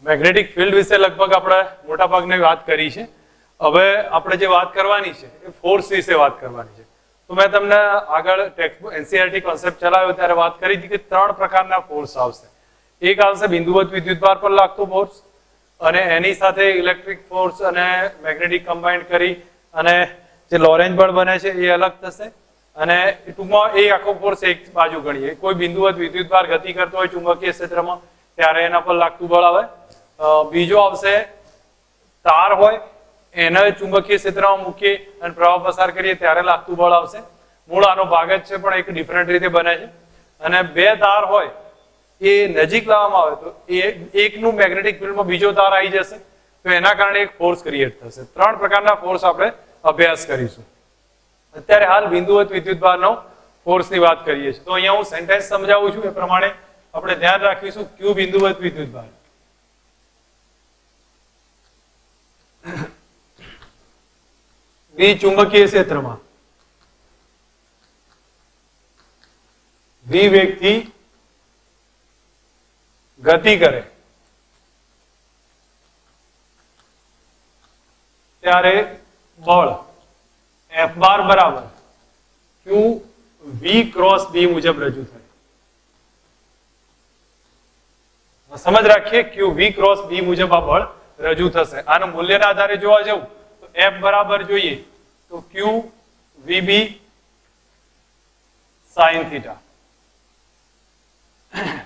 Magnetic field વિશે લગભગ આપણે મોટા ભાગની વાત કરી છે. હવે આપણે જે વાત કરવાની છે એ ફોર્સ વિશે વાત કરવાની છે. તો મેં તમને આગળ ટેક્સ્ટબુક એનસીઈઆરટી કોન્સેપ્ટ ચલાવ્યો ત્યારે વાત કરી હતી કે 3 પ્રકારના ફોર્સ આવશે. એક આવશે બિંદુવત વિદ્યુતભાર પર લાગતો ફોર્સ, અને એની સાથે ઇલેક્ટ્રિક ફોર્સ અને મેગ્નેટિક કમ્બાઇન્ડ કરી અને જે લોરેન્જ બળ બને છે એ અલગ થશે. અને ટૂંકમાં એ આખો ફોર્સ એક બાજુ ગણીએ. કોઈ બિંદુવત વિદ્યુતભાર ગતિ કરતો હોય ચુંબકીય ક્ષેત્રમાં ત્યારે એના પર લાગતું બળ આવે. બીજો આવશે તાર હોય એને ચુંબકીય ક્ષેત્રમાં મૂકીએ અને પ્રવાહ પસાર કરીએ ત્યારે લાગતું બળ આવશે. મૂળ આનો ભાગ જ છે પણ એક ડિફરન્ટ રીતે બને છે. અને બે તાર હોય એ નજીક લાવવામાં આવે તો એકનું મેગ્નેટિક ફિલ્ડમાં બીજો તાર આવી જશે તો એના કારણે એક ફોર્સ ક્રિએટ થશે. 3 પ્રકારના ફોર્સ આપણે અભ્યાસ કરીશું. અત્યારે હાલ બિંદુવત વિદ્યુતભારનો ફોર્સની વાત કરીએ છીએ. તો અહીંયા હું સેન્ટેન્સ સમજાવું છું એ પ્રમાણે આપણે ધ્યાન રાખીશું. ક્યુ બિંદુવત વિદ્યુતભાર, બી ચુંબકીય ક્ષેત્રમાં v વેગથી ગતિ કરે ત્યારે બળ F બાર બરાબર Q V ક્રોસ B મુજબ રજૂ થાય. સમજ રાખીએ Q V ક્રોસ B મુજબ આ બળ રજૂ થશે. આનું મૂલ્યના આધારે જોવા જવું તો F બરાબર જોઈએ તો Q VB sin theta.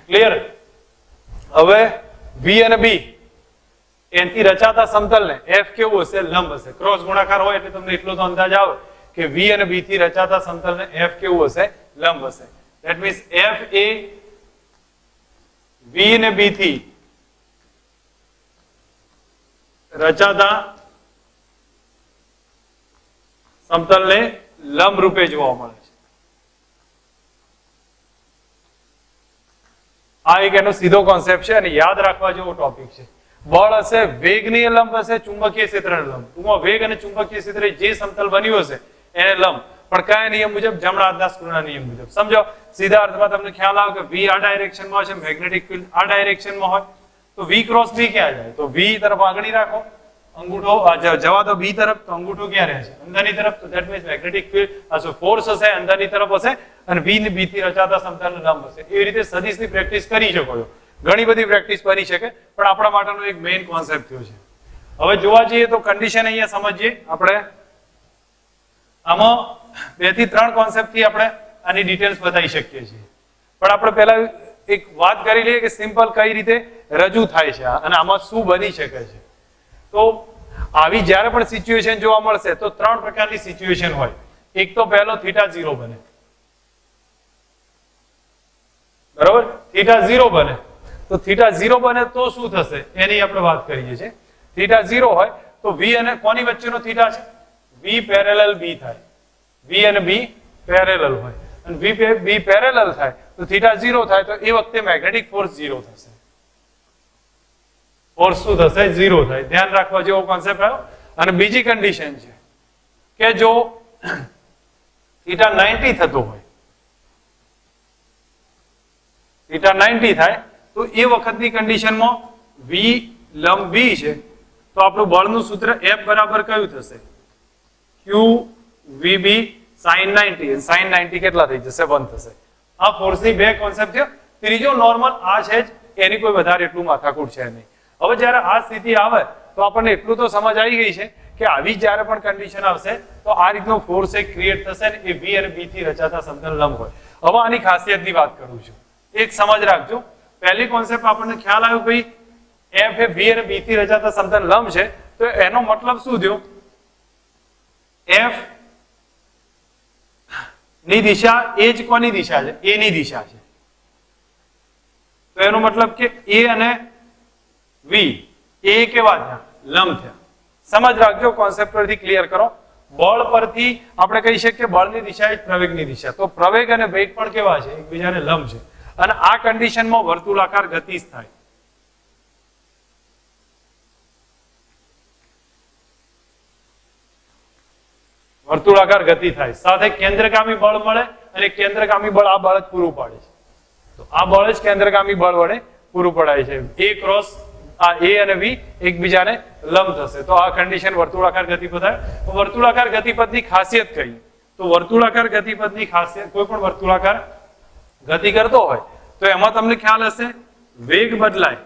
Clear? હવે V અને B એનાથી રચાતા સમતલને F કેવું હશે? લંબ હશે. ક્રોસ ગુણાકાર હોય એટલે તમને એટલો તો અંદાજ આવે કે V અને B થી રચાતા સમતલને F કેવું હશે? લંબ હશે. That means F A V અને B થી રચાતા સમતલને લંબ રૂપે જોવા મળે છે. આ એક એનો સીધો કોન્સેપ્ટ છે અને યાદ રાખવા જેવો ટોપિક છે. બળ હશે વેગની લંબ હશે ચુંબકીય ક્ષેત્રને લંબ. ટૂંકમાં વેગ અને ચુંબકીય ક્ષેત્રે જે સમતલ બન્યું હશે એને લંબ, પણ કયા નિયમ મુજબ? જમણા હાથના સ્ક્રૂના નિયમ મુજબ. સમજો, સીધા અર્થમાં તમને ખ્યાલ આવે કે V આ ડાયરેક્શનમાં છે, મેગ્નેટિક ફિલ્ડ આ ડાયરેક્શનમાં હોય તો V ક્રોસ B ક્યાં જાય? તો V તરફ આગળ રાખો, અંગૂઠો જવા દો B તરફ, તો અંગૂઠો ક્યાં રહે છે? અંદરની તરફ. તો that means magnetic field force હશે અંદરની તરફ હશે અને V ને B થી રચાતા સમતલને લંબ હશે. એવી રીતે સદિશની પ્રેક્ટિસ કરી શકો છો. ઘણી બધી પ્રેક્ટિસ બની શકે પણ આપણા માટેનો એક મેઇન કોન્સેપ્ટ થયો છે. હવે જોવા જઈએ તો કન્ડિશન અહીંયા સમજીએ આપણે. આમાં 2 થી 3 કોન્સેપ્ટ થી આપણે આની ડિટેલ્સ બતાવી શકીએ છીએ. પણ આપણે પહેલા એક વાત કરી લઈએ કે સિમ્પલ કઈ રીતે રજૂ થાય છે અને આમાં શું બની શકે છે. તો આવી જ્યારે પણ સિચ્યુએશન જોવા મળશે તો 3 પ્રકારની સિચ્યુએશન હોય. એક તો પહેલો થીટા 0 બને. બરોબર? થીટા 0 બને તો થીટા 0 બને તો શું થશે એની આપણે વાત કરીએ છીએ. થીટા 0 હોય તો V અને કોની વચ્ચેનો થીટા છે? V પેરેલલ B થાય. V અને B પેરેલલ હોય અને V B પેરેલલ થાય તો થીટા 0 થાય તો એ વખતે મેગ્નેટિક ફોર્સ 0 થશે. ફોર્સ શું થશે? 0 થાય. ધ્યાન રાખવા જેવો કોન્સેપ્ટ આવ્યો. અને બીજી કન્ડિશન છે કે જો થીટા 90 થતો હોય, થીટા 90 થાય તો એ વખતની કન્ડિશનમાં V લંબ B છે તો આપણું બળનું સૂત્ર F બરાબર કયું થશે? Q VB sin 90. sin 90 કેટલા થઈ જશે? 1 થશે. આ ફોર્સની 2 કોન્સેપ્ટ છે. ત્રીજો નોર્મલ આ છે જ, એની કોઈ વધારે એટલું માથાકૂટ છે નહીં. હવે જ્યારે આ સ્થિતિ આવે તો આપણને એટલું તો સમજ આવી ગઈ છે કે આવી જ્યારે પણ કન્ડિશન આવશે તો આ રીતનો ફોર્સ એક ક્રિએટ થશે ને એ V અને B થી રચાતા સમતલ લંબ હોય. હવે આની ખાસિયતની વાત કરું છું. એક સમજ રાખજો. પહેલી કોન્સેપ્ટ આપણને ખ્યાલ આવ્યો ભાઈ F એ V અને B થી રચાતા સમતલ લંબ છે તો એનો મતલબ શું થયો? F ની દિશા એ જ કોની દિશા છે? A ની દિશા છે. તો એનો મતલબ કે A અને V એ કેવા થયા? લંબ થયા. સમજ રાખજો, કોન્સેપ્ટ પરથી ક્લિયર કરો. બળ પરથી આપણે કહી શકીએ બળની દિશા એ જ પ્રવેગની દિશા. તો પ્રવેગ અને વેગ પણ કેવા છે? એકબીજાને લંબ છે. અને આ કન્ડિશનમાં વર્તુળાકાર ગતિ જ થાય. વર્તુળાકાર ગતિ થાય સાથે કેન્દ્રગામી બળ મળે અને કેન્દ્રગામી બળ આ બળ જ પૂરું પાડે છે. તો આ બળ જ કેન્દ્રગામી બળ વડે પૂરું પડાય છે. A ક્રોસ આ એ અને વી એકબીજાને લંબ થશે તો આ કન્ડિશન વર્તુળાકાર ગતિપથ આવે. વર્તુળાકાર ગતિપથની ખાસિયત કઈ? તો વર્તુળાકાર ગતિપથની ખાસિયત, કોઈ પણ વર્તુળાકાર ગતિ કરતો હોય તો એમાં તમને ખ્યાલ હશે વેગ બદલાય,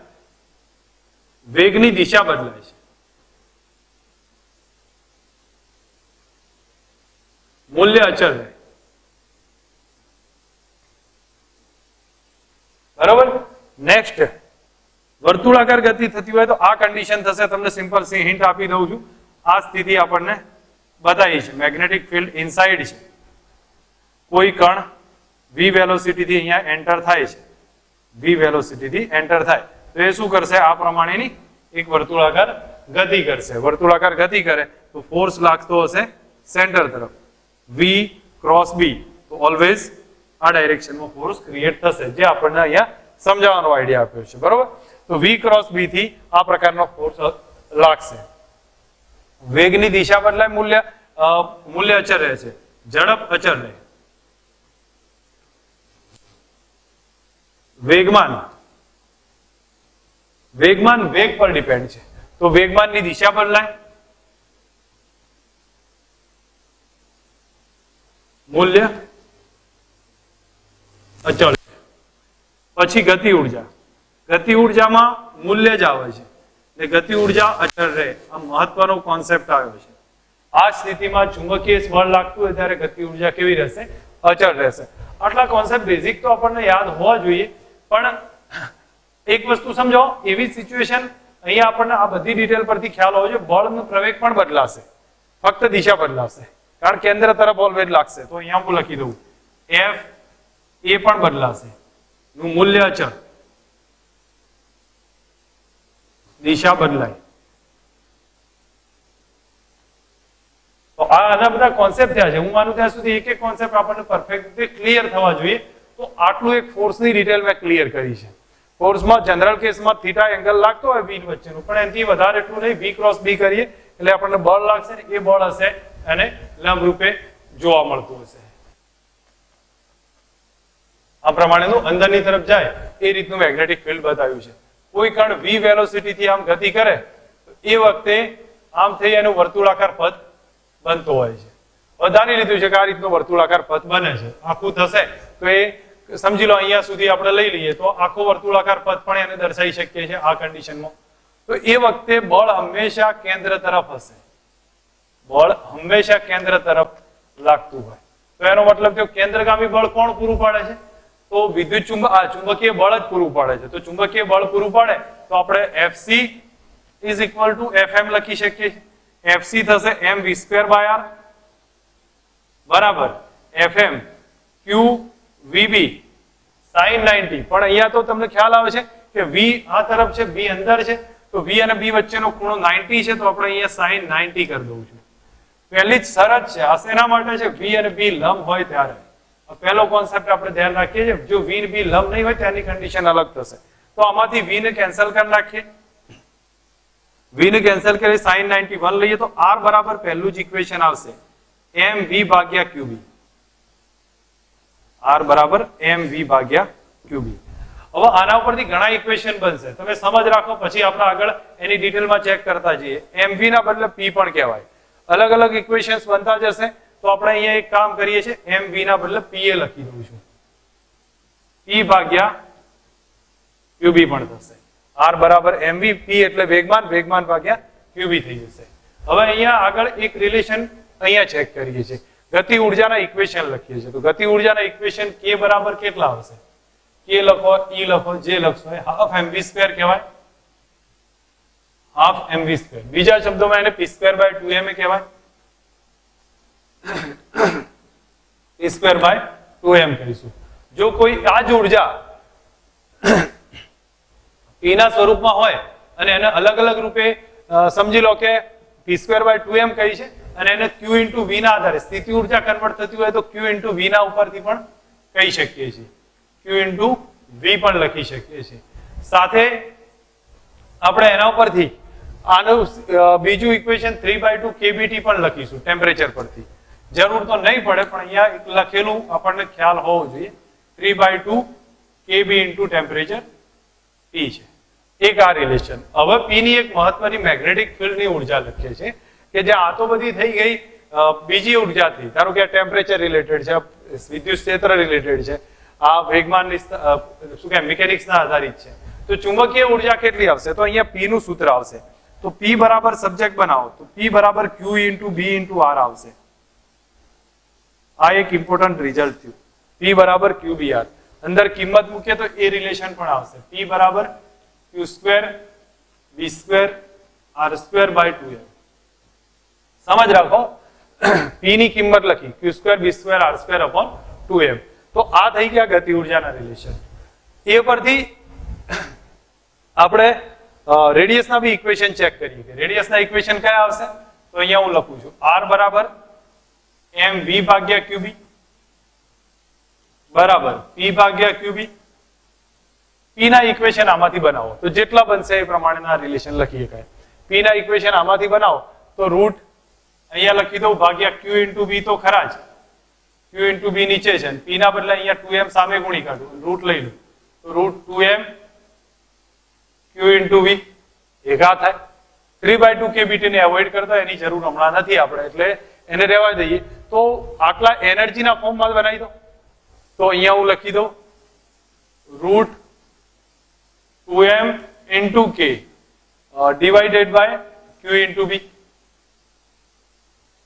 વેગની દિશા બદલાય છે, મૂલ્ય અચળ રહે. બરોબર. નેક્સ્ટ, વર્તુળાકાર ગતિ થતી હોય તો આ કન્ડિશન થશે. તમને સિમ્પલ સી હિન્ટ આપી દઉં છું. આ સ્થિતિ આપણને બતાવી છે, મેગ્નેટિક ફિલ્ડ ઇનસાઇડ છે, કોઈ કણ v વેલોસિટી થી અહીંયા એન્ટર થાય છે, v વેલોસિટી થી એન્ટર થાય તો એ શું કરશે? આ પ્રમાણેની એક વર્તુળાકાર ગતિ કરશે. વર્તુળાકાર ગતિ કરે તો ફોર્સ લાગતો હશે સેન્ટર તરફ, v ક્રોસ b, તો ઓલવેઝ આ ડાયરેક્શનમાં ફોર્સ ક્રિએટ થશે, જે આપણને અહીંયા સમજાવવાનો આઈડિયા આપ્યો છે. બરોબર. તો v ક્રોસ b થી આ પ્રકારનો ફોર્સ લાગશે. વેગની દિશા બદલાય, મૂલ્ય અચળ રહે છે, ઝડપ અચળ રહે. વેગમાન વેગ પર ડિપેન્ડ છે તો વેગમાનની દિશા બદલાય, મૂલ્ય અચળ. પછી ગતિ ઉર્જા, ગતિ ઉર્જામાં મૂલ્ય જ આવે છે એટલે ગતિ ઉર્જા અચળ રહે. આ મહત્વનો કોન્સેપ્ટ આવ્યો છે. આ સ્થિતિમાં ચુંબકીય બળ લાગતું હોય ત્યારે ગતિ ઉર્જા કેવી રહેશે? અચળ રહેશે. આટલા કોન્સેપ્ટ બેઝિક તો આપણને યાદ હોવા જોઈએ, પણ એક વસ્તુ સમજો, એવી સિચ્યુએશન અહીંયા આપણને આ બધી ડિટેલ પરથી ખ્યાલ હોવો જોઈએ, બળનો પ્રવેગ પણ બદલાશે, ફક્ત દિશા બદલાશે, કારણ કેન્દ્ર તરફ ઓલવેઝ લાગશે. તો અહીંયા હું લખી દઉં F એ પણ બદલાશે, નું મૂલ્ય અચળ, દિશા બદલાય. તો આના બધા કોન્સેપ્ટ થયા છે. હું માનું ત્યાં સુધી એક એક કોન્સેપ્ટ આપણને પરફેક્ટલી ક્લિયર થવા જોઈએ. તો આટલું એક ફોર્સની ડિટેલ મેં ક્લિયર કરી છે. ફોર્સમાં જનરલ કેસમાં થીટા એંગલ લાગતો હોય v વચ્ચેનું, પણ એનાથી વધારે એટલું નહીં. v ક્રોસ b કરીએ એટલે આપણને બળ લાગશે ને એ બળ હશે અને લંબ રૂપે જોવા મળતું હશે. આ પ્રમાણેનું અંદરની તરફ જાય એ રીતનું મેગ્નેટિક ફિલ્ડ બતાવ્યું છે. કોઈ કણ v વેલોસિટી થી આમ ગતિ કરે તો એ વખતે આમ થઈ એનું વર્તુળાકાર પથ બનતો હોય છે. વધારી લીધું છે કે આ રીતનું વર્તુળાકાર પથ બને છે. આખું થશે તો એ સમજી લો અહીંયા સુધી આપણે લઈ લઈએ તો આખો વર્તુળાકાર પથ પણ એને દર્શાવી શકીએ છીએ આ કન્ડિશનમાં. તો એ વખતે બળ હંમેશા કેન્દ્ર તરફ હશે, બળ હંમેશા કેન્દ્ર તરફ લાગતું હોય. તો એનો મતલબ કે કેન્દ્રગામી બળ કોણ પૂરું પાડે છે? તો વિદ્યુત ચુંબકીય બળ જ પૂરું પાડે છે. તો ચુંબકીય બળ પૂરું પાડે તો આપણે Fc is equal to Fm લખી શકીએ. Fc થશે mv²r બરાબર Fm q vb sin 90. પણ અહીંયા તો તમને ખ્યાલ આવે છે કે v આ તરફ છે, b અંદર છે, તો v અને b વચ્ચેનો ખૂણો 90 છે, તો આપણે અહીંયા sin 90 કરી દઉં છું. પહેલી જ શરત છે. આ શેના માટે છે? v અને b લંબ હોય ત્યારે. પહેલો કોન્સેપ્ટ આપણે ધ્યાન રાખીએ છીએ. જો v અને b લંબ નહીં હોય તેની કન્ડિશન અલગ થશે. તો આમાંથી v ને કેન્સલ કરી નાખીએ. v ને કેન્સલ કરી sin 91 લઈએ તો r બરાબર પહેલું જ ઇક્વેશન આવશે mv ભાગ્યા qb. r બરાબર mv ભાગ્યા qb. હવે આના ઉપરથી ઘણા ઇક્વેશન બનશે, તમે સમજ રાખો, પછી આપણે આગળ એની ડિટેલમાં ચેક કરતા જઈએ. mv ના બદલે p પણ કહેવાય. અલગ અલગ ઇક્વેશન્સ બનતા જશે. તો આપણે અહીંયા એક કામ કરીએ છીએ, mv ના બદલે pa લખી દઉં છું, p ભાગ્યા qb પણ થશે. r બરાબર mv, p એટલે વેગમાન, વેગમાન ભાગ્યા qb થઈ જશે. હવે અહીંયા આગળ એક રિલેશન અહીંયા ચેક કરીએ છીએ, ગતિ ઉર્જાના ઇક્વેશન લખીએ છીએ. તો ગતિ ઉર્જાના ઇક્વેશન k બરાબર કેટલા આવશે? k લખો, e લખો, જે લખશો એ હાફ mv² કહેવાય, હાફ mv². બીજા શબ્દોમાં એને p²/2m કહેવાય, p²/2m કહીશું. જો કોઈ આ જ ઉર્જા p ના સ્વરૂપમાં હોય અને એને અલગ અલગ રૂપે સમજી લો કે p²/2m કહી છે અને એને q × v ના આધારે સ્થિતિ ઉર્જા કન્વર્ટ થતી હોય તો q × v ના ઉપરથી પણ કહી શકીએ છીએ, q × v પણ લખી શકીએ છીએ. સાથે આપણે એના ઉપરથી આનું બીજું ઇક્વેશન 3/2 kBT પણ લખીશું ટેમ્પરેચર પરથી. જરૂર તો નહીં પડે પણ અહીંયા લખેલું આપણને ખ્યાલ હોવો જોઈએ. 3/2 kB × ટેમ્પરેચર T છે. એક આ રિલેશન. હવે P ની એક મહત્વની મેગ્નેટિક ફિલ્ડની ઉર્જા લખીએ છીએ કે જે આ તો બધી થઈ ગઈ બીજી ઉર્જાથી, ધારો કે ટેમ્પરેચર રિલેટેડ છે, વિદ્યુત ક્ષેત્ર રિલેટેડ છે, આ વેગમાન શું કે મિકેનિક્સના આધારિત છે. તો ચુંબકીય ઉર્જા કેટલી આવશે? તો અહીંયા P નું સૂત્ર આવશે. તો P બરાબર સબ્જેક્ટ બનાવો તો P બરાબર Q into B into R આવશે. આ એક ઇમ્પોર્ટન્ટ રિઝલ્ટ થયું. P બરાબર QBR. અંદર કિંમત મૂકીએ તો એ રિલેશન પણ આવશે. P બરાબર Q square B square R square by 2m. સમજ રાખો, P ની કિંમત લખી Q square B square R square upon 2m. તો આ થઈ ગયા ગતિ ઉર્જાના રિલેશન. એ પરથી આપણે રેડિયસના બી ઇક્વેશન ચેક કરીએ કે રેડિયસના ઇક્વેશન કયા આવશે. તો અહીંયા હું લખું છું R બરાબર mv ભાગ્યા qb બરાબર p ભાગ્યા qb. p ના ઇક્વેશન આમાંથી બનાવો તો જેટલા બનશે એ પ્રમાણેના રિલેશન લખી શકાય. p ના ઇક્વેશન આમાંથી બનાવો તો રૂટ અહીંયા લખી દઉં ભાગ્યા q ઇન્ટુ b તો ખરા જ, q ઇન્ટુ b નીચે છે, p ના બદલે અહીંયા 2m સામે ગુણી કાઢું, રૂટ લઈ લઉં તો route 2m q into b એકા થાય. 3/2 kbt ને એવોઇડ કરતા એની જરૂર હમણાં નથી આપણે, એટલે એને રહેવા દઈએ. તો આટલા એનર્જીના ફોર્મમાં બનાવી દો તો અહીંયા હું લખી દઉં root 2m into k divided by q into b.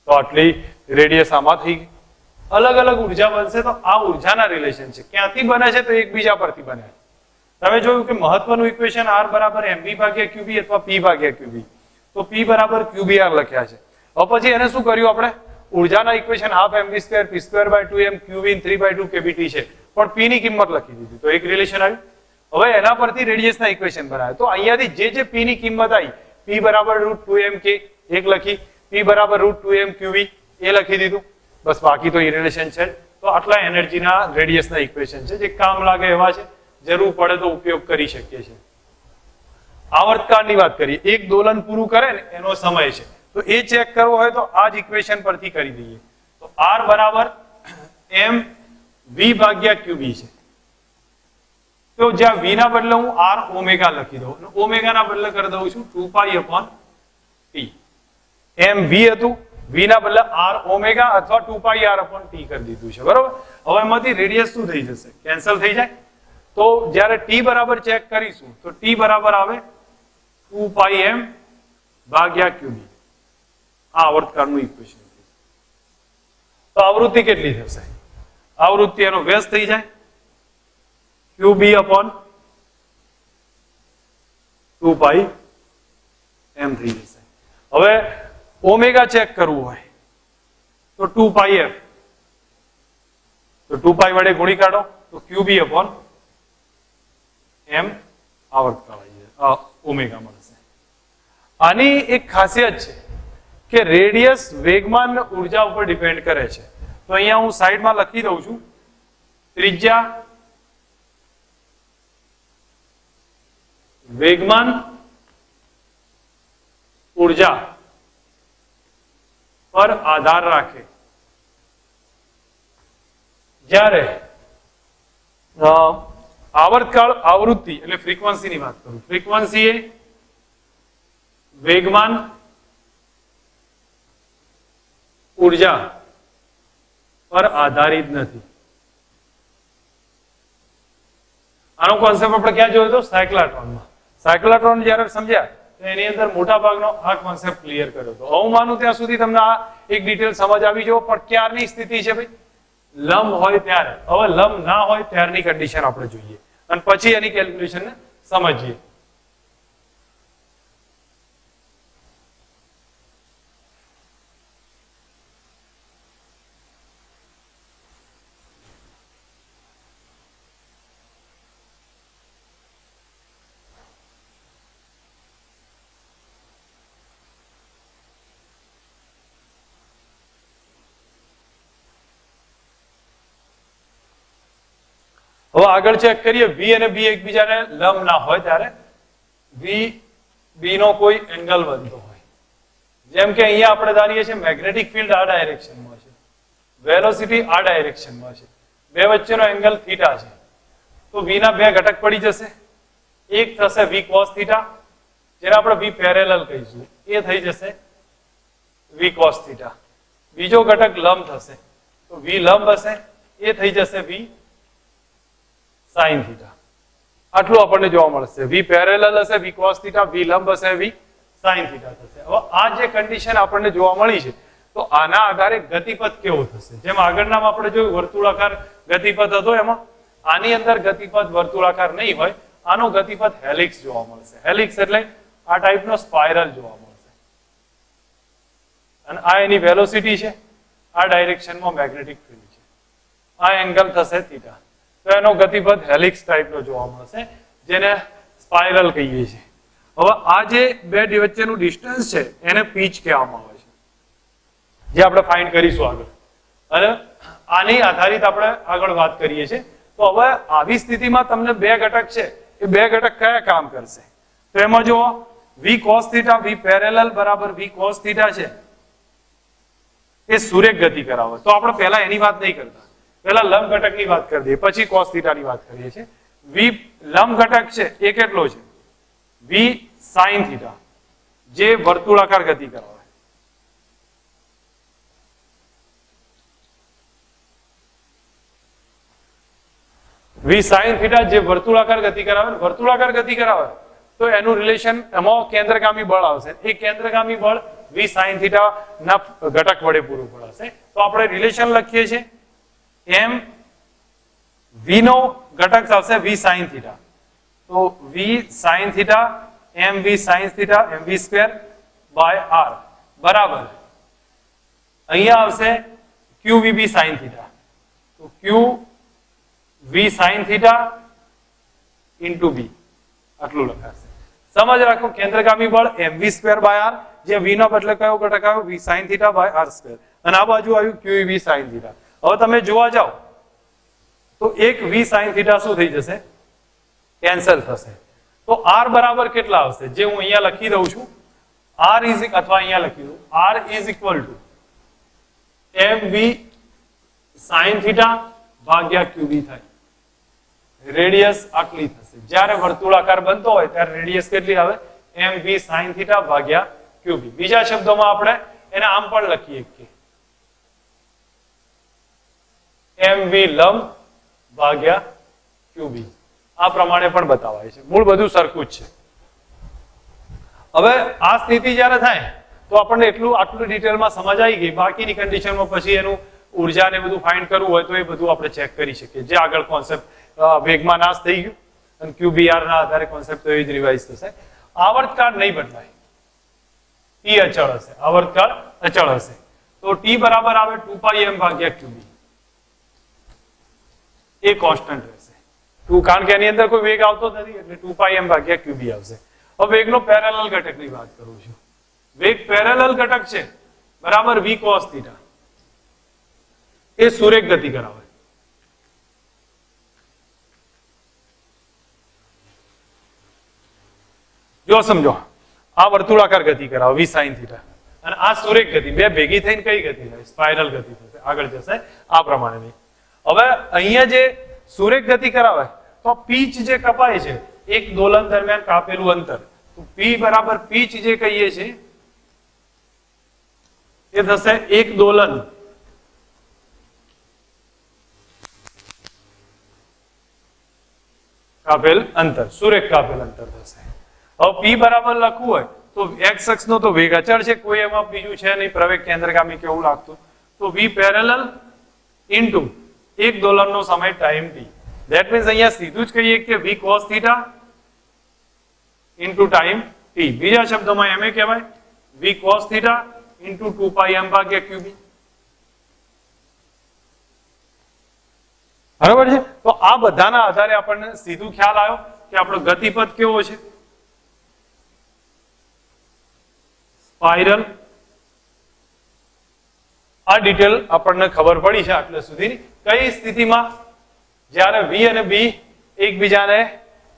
તો આટલી રેડિયસ આમાં થઈ ગઈ. અલગ અલગ ઉર્જા બનશે તો આ ઉર્જાના રિલેશન છે. ક્યાંથી બને છે? તો એકબીજા પરથી બને. તમે જોયું કે મહત્વનું ઇક્વેશન R બરાબર mv ભાગ્યા qb અથવા p ભાગ્યા qb. તો p બરાબર qbr લખ્યા છે. હવે પછી એને શું કર્યું આપણે? ઉર્જાના equation half mv square p square by 2m qb 3/2 kbt છે, પણ p ની કિંમત લખી દીધી તો એક રિલેશન આવ્યું. હવે એના પરથી રેડિયસના ઇક્વેશન બનાવ્યા. તો અહીંયાથી જે p ની કિંમત આવી, p બરાબર રૂટ 2m k એક લખી, p બરાબર રૂટ 2m qb એ લખી દીધું. બસ બાકી તો એ રિલેશન છે. તો આટલા એનર્જીના રેડિયસના ઇક્વેશન છે જે કામ લાગે એવા છે, જરૂર પડે તો ઉપયોગ કરી શકીએ છીએ. આવર્તકાળની વાત કરીએ, એક દોલન પૂરું કરે ને એનો સમય છે, તો એ ચેક કરવો હોય તો આ જ ઇક્વેશન પરથી કરી દઈએ. તો R બરાબર m v ભાગ્યા qb છે. તો જ્યાં v ના બદલે હું r ઓમેગા લખી દઉં, ઓમેગા ના બદલે કરી દઉં છું 2 પાઈ અપોન t. m v હતું, v ના બદલે r ઓમેગા અથવા 2 પાઈ r અપોન t કરી દીધું છે, બરોબર. હવે એમાંથી રેડિયસ શું થઈ જશે? કેન્સલ થઈ જાય. તો જ્યારે t બરાબર ચેક કરીશું તો t બરાબર આવે 2 પાઈ m ભાગ્યા qb. આ આવર્તકાળનું ઇક્વેશન. તો આવૃત્તિ કેટલી થશે? આવૃત્તિ એનો વ્યસ્ત થઈ જાય qb અપોન 2 પાઈ m થઈ જશે. હવે ઓમેગા ચેક કરવું હોય તો 2 પાઈ f, તો 2 પાઈ વડે ગુણી કાઢો તો qb અપોન m આવર્તકાળ ઓમેગા મળશે. આની એક ખાસિયત છે કે રેડિયસ વેગમાન ઉર્જા ઉપર ડિપેન્ડ કરે છે. તો અહીંયા હું સાઈડમાં લખી દઉં છું ત્રિજ્યા વેગમાન ઉર્જા પર આધાર રાખે. જ્યારે આવર્તકાળ આવૃત્તિ એટલે ફ્રીક્વન્સીની વાત કરું, ફ્રીક્વન્સી એ વેગમાન ઉર્જા પર આધારિત નથી. આનો કોન્સેપ્ટ આપણે ક્યાં જોયો હતો? સાયક્લાટ્રોનમાં. સાયક્લાટ્રોન જ્યારે સમજ્યા તો એની અંદર મોટા ભાગનો આ કોન્સેપ્ટ ક્લિયર કર્યો હતો. હું માનું ત્યાં સુધી તમને આ એક ડિટેલ સમજ આવી જો, પણ ક્યારની સ્થિતિ છે ભાઈ? લંબ હોય ત્યારે. હવે લંબ ના હોય ત્યારની કન્ડિશન આપણે જોઈએ અને પછી એની કેલ્ક્યુલેશન ને સમજીએ. હવે આગળ ચેક કરીએ, v અને b એકબીજાને લંબ ના હોય ત્યારે v b નો કોઈ એંગલ બનતો હોય. જેમ કે અહીંયા આપણે ધારીએ છીએ મેગ્નેટિક ફિલ્ડ આ ડાયરેક્શનમાં છે, વેલોસિટી આ ડાયરેક્શનમાં છે, બે વચ્ચેનો એંગલ થીટા છે. તો v ના બે ઘટક પડી જશે, એક થશે v cos થીટા, જેને આપણે v પેરેલલ કહીશું, એ થઈ જશે v cos થીટા. બીજો ઘટક લંબ થશે તો v લંબ હશે, એ થઈ જશે v sin થીટા. આટલું આપણને જોવા મળશે. v પેરેલલ હશે v cos થીટા, v લંબ હશે v sin થીટા થશે. હવે આ જે કન્ડિશન આપણને જોવા મળી છે, તો આના આધારે ગતિપથ કેવો થશે? જેમ આગળનામાં આપણે જોયું વર્તુળાકાર ગતિપથ હતો, એમાં આની અંદર ગતિપથ વર્તુળાકાર નહીં હોય, આનો ગતિપથ હેલિક્સ જોવા મળશે. હેલિક્સ એટલે આ ટાઈપનો સ્પાઇરલ જોવા મળશે, અને આ એની વેલોસિટી છે, આ ડાયરેક્શનમાં મેગ્નેટિક ફિલ્ડ છે, આ એંગલ થશે થીટા. તો એનો ગતિપથ હેલિક્સ ટાઈપનો જોવા મળશે, જેને સ્પાઇરલ કહીએ છીએ. હવે આ જે બે વચ્ચેનું ડિસ્ટન્સ છે એને પીચ કહેવામાં આવે છે, જે આપણે ફાઇન્ડ કરીશું આગળ. અને આની આધારિત આપણે આગળ વાત કરીએ છીએ. તો હવે આવી સ્થિતિમાં તમને બે ઘટક છે, એ બે ઘટક કયા કામ કરશે? તો એમાં જો v cos theta v parallel બરાબર v cos થીટા છે, એ સુરેખ ગતિ કરાવે. તો આપણે પહેલા એની વાત નહીં કરતા, પહેલા લંબ ઘટકની વાત કરી દઈએ, પછી cos થીટાની વાત કરીએ છીએ. v લંબ ઘટક છે એ કેટલો છે? v sin થીટા, જે વર્તુળાકાર ગતિ કરાવે. v sin થીટા જે વર્તુળાકાર ગતિ કરાવે, વર્તુળાકાર ગતિ કરાવે તો એનું રિલેશન એમાં કેન્દ્રગામી બળ આવશે. એ કેન્દ્રગામી બળ v sin થીટા ના ઘટક વડે પૂરું પડાશે. તો આપણે રિલેશન લખીએ છીએ, m v નો ઘટક આવશે v sin થીટા, તો v sin theta mv sin theta mv square by r બરાબર અહીંયા આવશે qvb sin થીટા, તો q v sin theta into b આટલું લખાશે. સમજ રાખો, કેન્દ્રગામી બળ mv સ્ક્વેર બાય r, જે v નો બદલે કયો ઘટક આવ્યો? v sin theta by r square, અને આ બાજુ આવ્યું qvb sin થીટા. હવે તમે જોવા જાઓ તો એક v sin થીટા શું થઈ જશે? કેન્સલ થશે. તો r બરાબર કેટલા આવશે? જે હું અહીંયા લખી દઉં છું, r ઇઝ અથવા અહીંયા લખી દઉં, r is equal two mv sin theta ભાગ્યા qb થાય. રેડિયસ આટલી થશે. જ્યારે વર્તુળાકાર બનતો હોય ત્યારે રેડિયસ કેટલી આવે? mv sin થીટા ભાગ્યા qb. બીજા શબ્દોમાં આપણે એને આમ પણ લખીએ કે mv લંબ ભાગ્યા qb. આ પ્રમાણે પણ બતાવાય છે. મૂળ બધું સરખું જ છે. હવે આ સ્થિતિ જ્યારે થાય તો આપણને આટલું ડિટેલમાં સમજ આવી ગઈ. બાકીની કન્ડિશનમાં પછી એનું ઉર્જા ને બધું ફાઇન્ડ કરવું હોય તો એ બધું આપણે ચેક કરી શકીએ. જે આગળ કોન્સેપ્ટ વેગમાં નાશ થઈ ગયું, અને QBR ના આધારે કોન્સેપ્ટ તો એ જ રિવાઇઝ થશે. આવર્તકાળ નહીં બદલાય, T અચળ હશે. આવર્તકાળ અચળ હશે તો T બરાબર આવે 2πm ભાગ્યા QB. એ કોન્સ્ટન્ટ રહેશે. કારણ કે એની અંદર કોઈ વેગ આવતો નથી, એટલે 2πm ભાગ્યા QB આવશે. હવે વેગનો પેરેલલ ઘટકની વાત કરું છું. વેગ પેરેલલ ઘટક છે બરાબર v cos થીટા, એ સુરેખ ગતિ કરાવે. જો સમજો, આ વર્તુળાકાર ગતિ કરાવે v sin થીટા, અને આ સુરેખ ગતિ, બે ભેગી થઈને કઈ ગતિ થાય? સ્પાઇરલ ગતિ થશે. આગળ જશે આ પ્રમાણેની. હવે અહીંયા જે સુરેખ ગતિ કરાવે તો પીચ જે કપાય છે એક દોલન દરમિયાન કાપેલું અંતર, તો p બરાબર પીચ જે કહીએ છીએ એ થશે એક દોલન કાપેલ અંતર, સુરેખ કાપેલ અંતર થશે. હવે p બરાબર લખવું હોય તો x અક્ષ નો તો વેગ અચળ છે, કોઈ એમાં બીજું છે નહીં, પ્રવેગ કેન્દ્રગામી કેવું લાગતું, તો v પેરેલલ ઇન્ટુ એક દોલનનો સમય ટાઈમ t. ધેટ મીન્સ અહીંયા સીધું જ કહીએ કે v cos theta into time t. બીજા શબ્દોમાં એમ કહેવાય v cos theta into 2πm ભાગ્યા qb. બરાબર છે. તો આ બધાના આધારે આપણને સીધું ખ્યાલ આવ્યો કે આપણો ગતિપથ કેવો છે? સ્પાઇરલ. આ ડિટેલ આપણને ખબર પડી છે આટલે સુધી. કઈ સ્થિતિમાં? જ્યારે v અને b એકબીજાને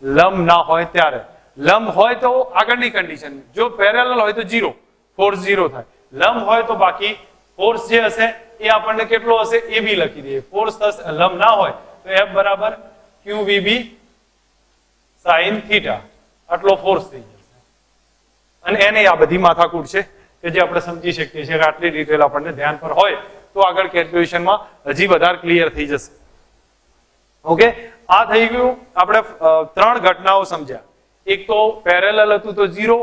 લંબ ના હોય ત્યારે. લંબ હોય તો આગળની કન્ડિશન, જો પેરેલલ હોય તો 0, ફોર્સ 0 થાય. લંબ હોય તો બાકી ફોર્સ જે હશે એ આપણને કેટલો હશે એ બી લખી દઈએ. ફોર્સ લંબ ના હોય તો f બરાબર qvb sin થીટા. આટલો ફોર્સ થઈ જશે. અને એને આ બધી માથાકૂટ છે કે જે આપણે સમજી શકીએ છીએ કે આટલી ડિટેલ આપણને ધ્યાન પર હોય તો આગળ કેલ્ક્યુલેશનમાં હજી વધારે ક્લિયર થઈ જશે. ઓકે, આ થઈ ગયું. આપણે 3 ઘટનાઓ સમજ્યા. એક તો પેરેલલ હતું તો 0,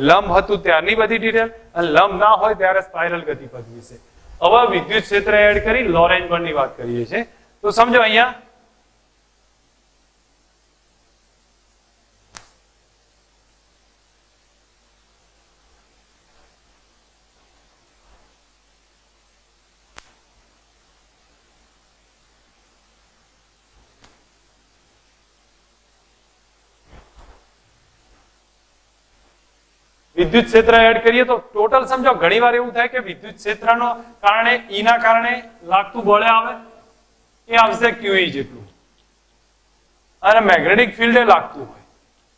લંબ હતું ત્યારની બધી ડિટેલ, અને લંબ ના હોય ત્યારે સ્પાઇરલ ગતિપથ વિશે. હવે વિદ્યુત ક્ષેત્ર એડ કરી લોરેન્જ બળની વાત કરીએ છીએ. તો સમજો અહીંયા વિદ્યુત ક્ષેત્ર એડ કરીએ તો ટોટલ સમજો ઘણીવાર એવું થાય કે વિદ્યુત ક્ષેત્રનો કારણે ઈ ના કારણે લાગતું બળ આવે એ આવશે QE જેટલું, અને મેગ્નેટિક ફિલ્ડ એ લાગતું હોય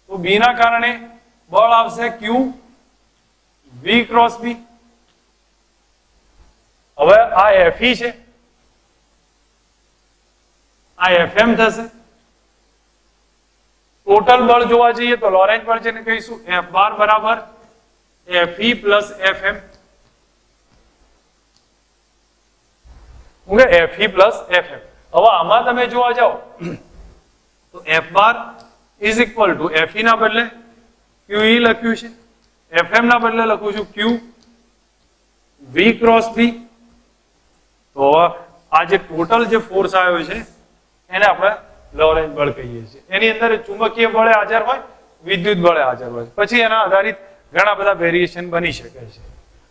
તો બી ના કારણે બળ આવશે Q V ક્રોસ B. હવે આ FE છે, આ FM થશે. ટોટલ બળ જોવા જઈએ તો લોરેન્જ બળ જેને કહીશું F બાર બરાબર FE plus FM. FE plus FM. હવે આમાં તમે જોવા જાઓ તો F bar is equal two FE ના બદલે QE લખ્યું છે, FM ના બદલે લખું છું Q V ક્રોસ B. તો આ જે ટોટલ જે ફોર્સ આવ્યો છે એને આપણે લોરેન્જ બળ કહીએ છીએ. એની અંદર ચુંબકીય બળે હાજર હોય, વિદ્યુત બળે હાજર હોય, પછી એના આધારિત ઘણા બધા વેરિએશન બની શકે છે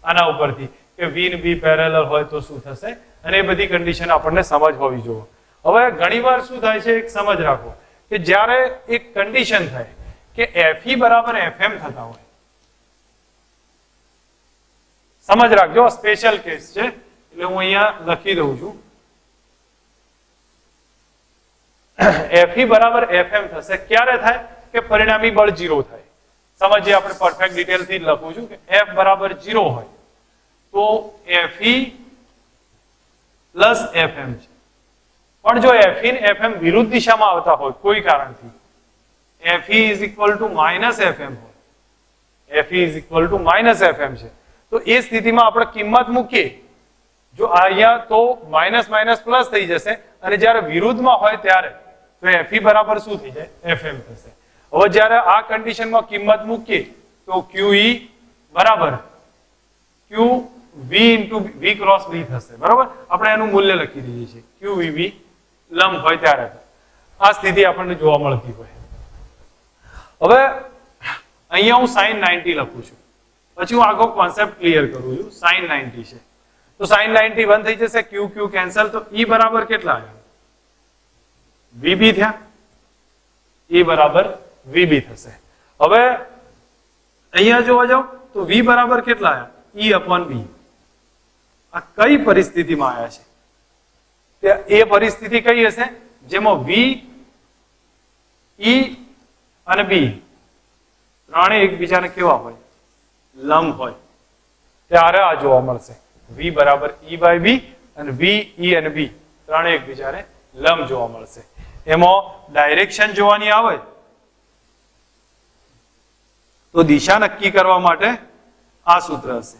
આના ઉપરથી કે V ને B પેરેલલ હોય તો શું થશે, અને એ બધી કન્ડિશન આપણને સમજ હોવી જોઈએ. હવે ઘણીવાર શું થાય છે, એક સમજ રાખો કે જ્યારે એક કન્ડિશન થાય કે FE બરાબર FM થતા હોય, સમજ રાખજો સ્પેશિયલ કેસ છે એટલે હું અહીંયા લખી દઉં છું. FE બરાબર FM થશે ક્યારે થાય કે પરિણામી બળ 0 થાય. સમજીએ આપણે પરફેક્ટ ડિટેલ થી લખું છું કે F બરાબર 0 હોય તો FE પ્લસ FM છે. પણ જો FE ને FM વિરુદ્ધ દિશામાં આવતા હોય કોઈ કારણથી, FE is equal two minus FM હોય, FE is equal two minus FM છે, તો એ સ્થિતિમાં આપણે કિંમત મૂકીએ જો અહીંયા તો માઇનસ માઇનસ પ્લસ થઈ જશે, અને જ્યારે વિરુદ્ધમાં હોય ત્યારે તો FE બરાબર શું થઈ જાય, FM થશે. હવે જ્યારે આ કન્ડિશનમાં કિંમત મૂકીએ તો QE બરાબર QV into V cross B થશે. બરાબર, આપણે એનું મૂલ્ય લખી દઈએ છીએ QVB લંબ હોય ત્યારે આ સ્થિતિ આપણને જોવા મળતી હોય. હવે અહીંયા હું sin 90 લખું છું, પછી હું આખો કોન્સેપ્ટ ક્લિયર કરું છું. sin 90 છે તો sin 90 1 થઈ જશે, QQ કેન્સલ, તો E બરાબર કેટલા આવ્યા, VB થયા, E બરાબર VB થશે. હવે અહીંયા જોવા જાવ તો V બરાબર કેટલા આવ્યા, E અપોન B. આ કઈ પરિસ્થિતિમાં આવ્યા છે, એ પરિસ્થિતિ કઈ હશે જેમાં V, E અને B ત્રણે એકબીજાને કેવા હોય, લંબ હોય, ત્યારે આ જોવા મળશે. V બરાબર E બાય B અને V, E અને B ત્રણે એકબીજાને લંબ જોવા મળશે. એમાં ડાયરેક્શન જોવાની આવે તો દિશા નક્કી કરવા માટે આ સૂત્ર હશે,